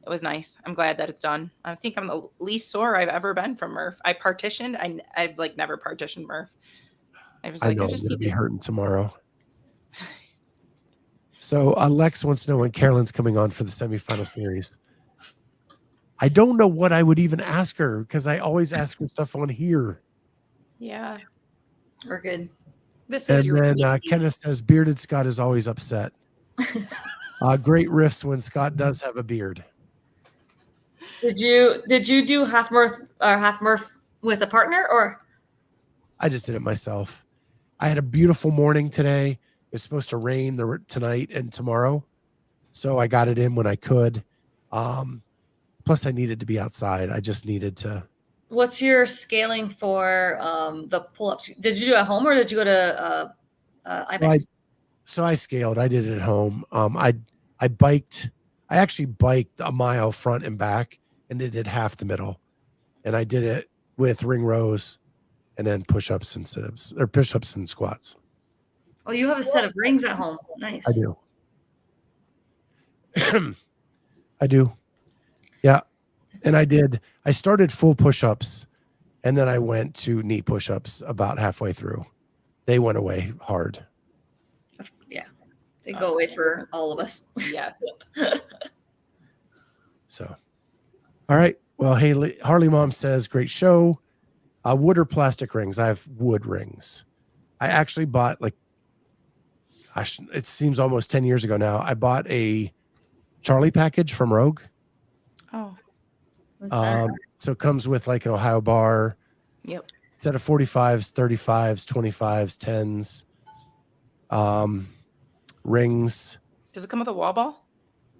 it was nice. I'm glad that it's done. I think I'm the least sore I've ever been from Murph. I partitioned. I've like never partitioned Murph. I was like, I know I'm going to be hurting tomorrow. So Lex wants to know when Carolyn's coming on for the semifinal series. I don't know what I would even ask her, because I always ask her stuff on here. Yeah. We're good. This is your And then tweet. Kenneth says, bearded Scott is always upset. Great riffs when Scott does have a beard. Did you do half Murph with a partner, or? I just did it myself. I had a beautiful morning today. It's supposed to rain tonight and tomorrow, so I got it in when I could. Plus, I needed to be outside. I just needed to. What's your scaling for the pull-ups? Did you do it at home, or did you go to IMAX? So I scaled. I did it at home. I biked. I actually biked a mile front and back, and did half the middle. And I did it with ring rows, and then push-ups and sit-ups, or push-ups and squats. Oh, you have a set of rings at home. Nice. I do. I do. Yeah. And I started full push-ups, and then I went to knee push-ups about halfway through. They went away hard. Yeah. They go away for all of us. Yeah. So, all right. Well, hey, Harley Mom says, great show. Wood or plastic rings? I have wood rings. I actually bought, like, gosh, it seems almost 10 years ago now. I bought a Charlie package from Rogue. Oh. So it comes with like an Ohio bar. Yep. Set of 45s, 35s, 25s, 10s. Rings. Does it come with a wall ball?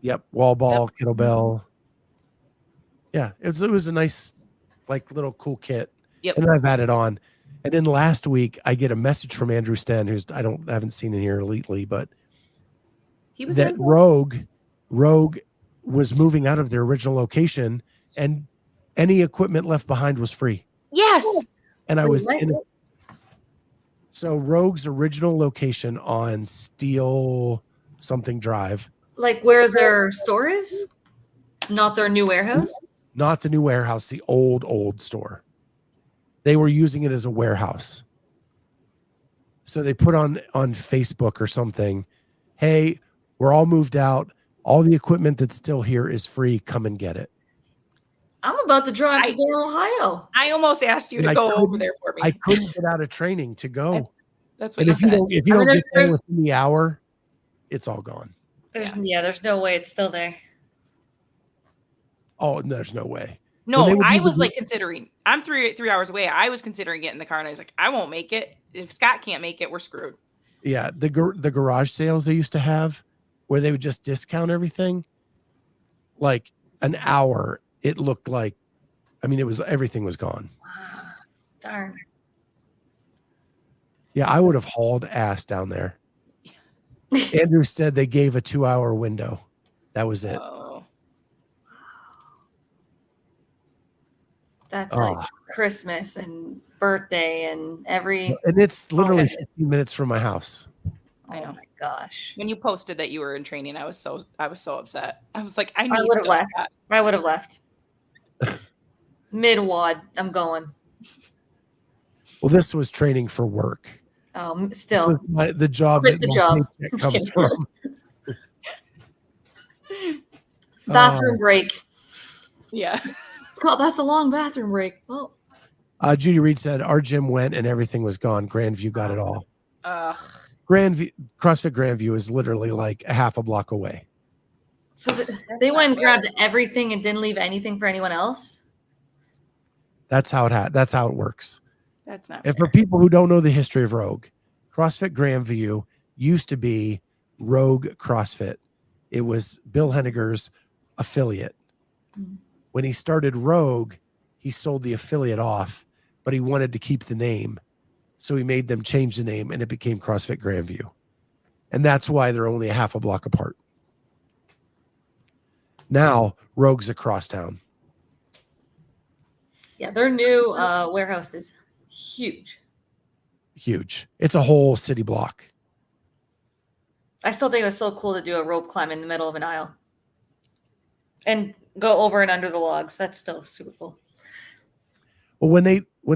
Yep. Wall ball, kettlebell. Yeah. It was a nice, like, little cool kit. Yep. And then I've added on. And then last week I get a message from Andrew Sten, who's I haven't seen in here lately, but He was that Rogue was moving out of their original location, and any equipment left behind was free. Yes. And I was in. So Rogue's original location on Steel something Drive. Like where their store is? Not their new warehouse? Not the new warehouse, the old store. They were using it as a warehouse. So they put on Facebook or something, hey, we're all moved out. All the equipment that's still here is free. Come and get it. I'm about to drive to Dayton, Ohio. I almost asked you to go over there for me. I couldn't get out of training to go. That's what and you said. if you don't get there within the hour, it's all gone. There's no way it's still there. Oh, there's no way. No, I was like considering. I'm 3 hours away. I was considering getting the car, and I was like, I won't make it. If Scott can't make it, we're screwed. Yeah, the garage sales they used to have, where they would just discount everything. Like an hour, it looked like, I mean, everything was gone. Darn. Yeah, I would have hauled ass down there. Andrew said they gave a 2-hour window. That was it. Oh. That's like Christmas and birthday and and it's literally 15 minutes from my house. I know. Oh my gosh. When you posted that you were in training, I was so upset. I was like, I would have left. That. I would have left. Mid-wad, I'm going. Well, this was training for work. Still. The job that my paycheck comes from. Bathroom break. Yeah. Scott, that's a long bathroom break. Oh. Judy Reed said our gym went and everything was gone. Grandview got it all. CrossFit Grandview is literally like a half a block away. So they went and grabbed everything and didn't leave anything for anyone else? That's how it works. That's not And fair. for people who don't know the history of Rogue, CrossFit Grandview used to be Rogue CrossFit. It was Bill Henniger's affiliate. Mm-hmm. When he started Rogue, he sold the affiliate off, but he wanted to keep the name. So he made them change the name and it became CrossFit Grandview. And that's why they're only a half a block apart. Now, Rogue's across town. Yeah, their new warehouse is huge. Huge. It's a whole city block. I still think it was so cool to do a rope climb in the middle of an aisle. And go over and under the logs. That's still super cool. Well, when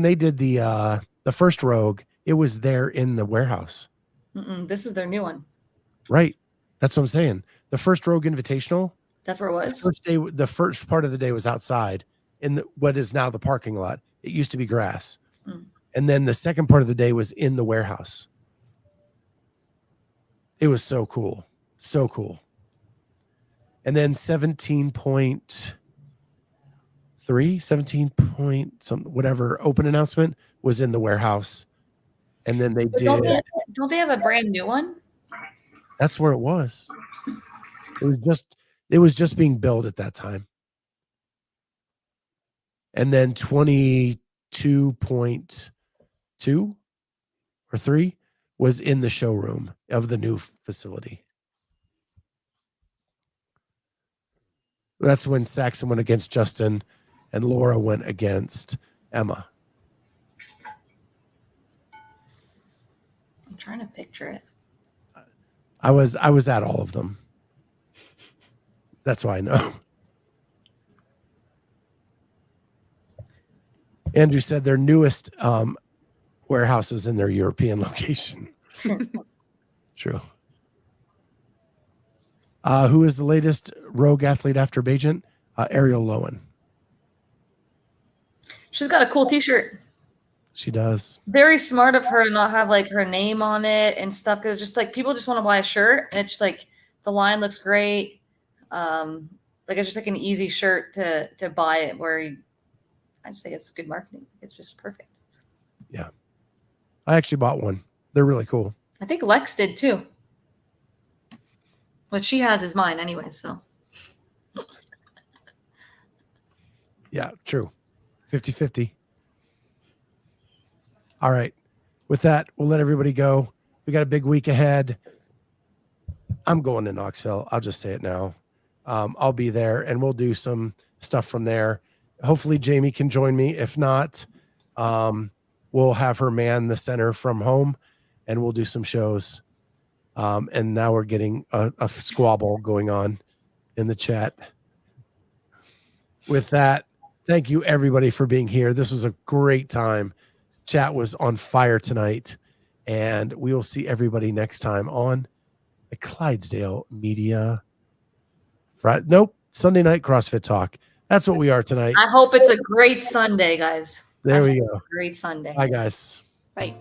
they did the first Rogue, it was there in the warehouse. This is their new one. Right. That's what I'm saying. The first Rogue Invitational. That's where it was. The first part of the day was outside in what is now the parking lot. It used to be grass. And then the second part of the day was in the warehouse. It was so cool. So cool. And then 17 point whatever open announcement was in the warehouse. And then they did. Don't they have a brand new one? That's where it was. It was just being built at that time. And then 22.2 or 3 was in the showroom of the new facility. That's when Saxon went against Justin and Laura went against Emma. I'm trying to picture it. I was at all of them. That's why I know. Andrew said their newest warehouse is in their European location. True. Who is the latest Rogue athlete after Bajent? Ariel Lowen. She's got a cool t-shirt. She does. Very smart of her to not have like her name on it and stuff, because just like people just want to buy a shirt and it's just like the line looks great. Like it's just like an easy shirt to buy it I just think it's good marketing. It's just perfect. Yeah. I actually bought one. They're really cool. I think Lex did too. What she has is mine anyway, so. Yeah, true. 50-50. All right. With that, we'll let everybody go. We got a big week ahead. I'm going to Knoxville. I'll just say it now. I'll be there and we'll do some stuff from there. Hopefully Jamie can join me. If not, we'll have her man the center from home and we'll do some shows. And now we're getting a squabble going on in the chat. With that, thank you everybody for being here. This was a great time. Chat was on fire tonight, and we will see everybody next time on the Clydesdale Media Sunday Night CrossFit Talk. That's what we are tonight. I hope it's a great Sunday, guys. There we go. Great Sunday. Bye, guys. Bye.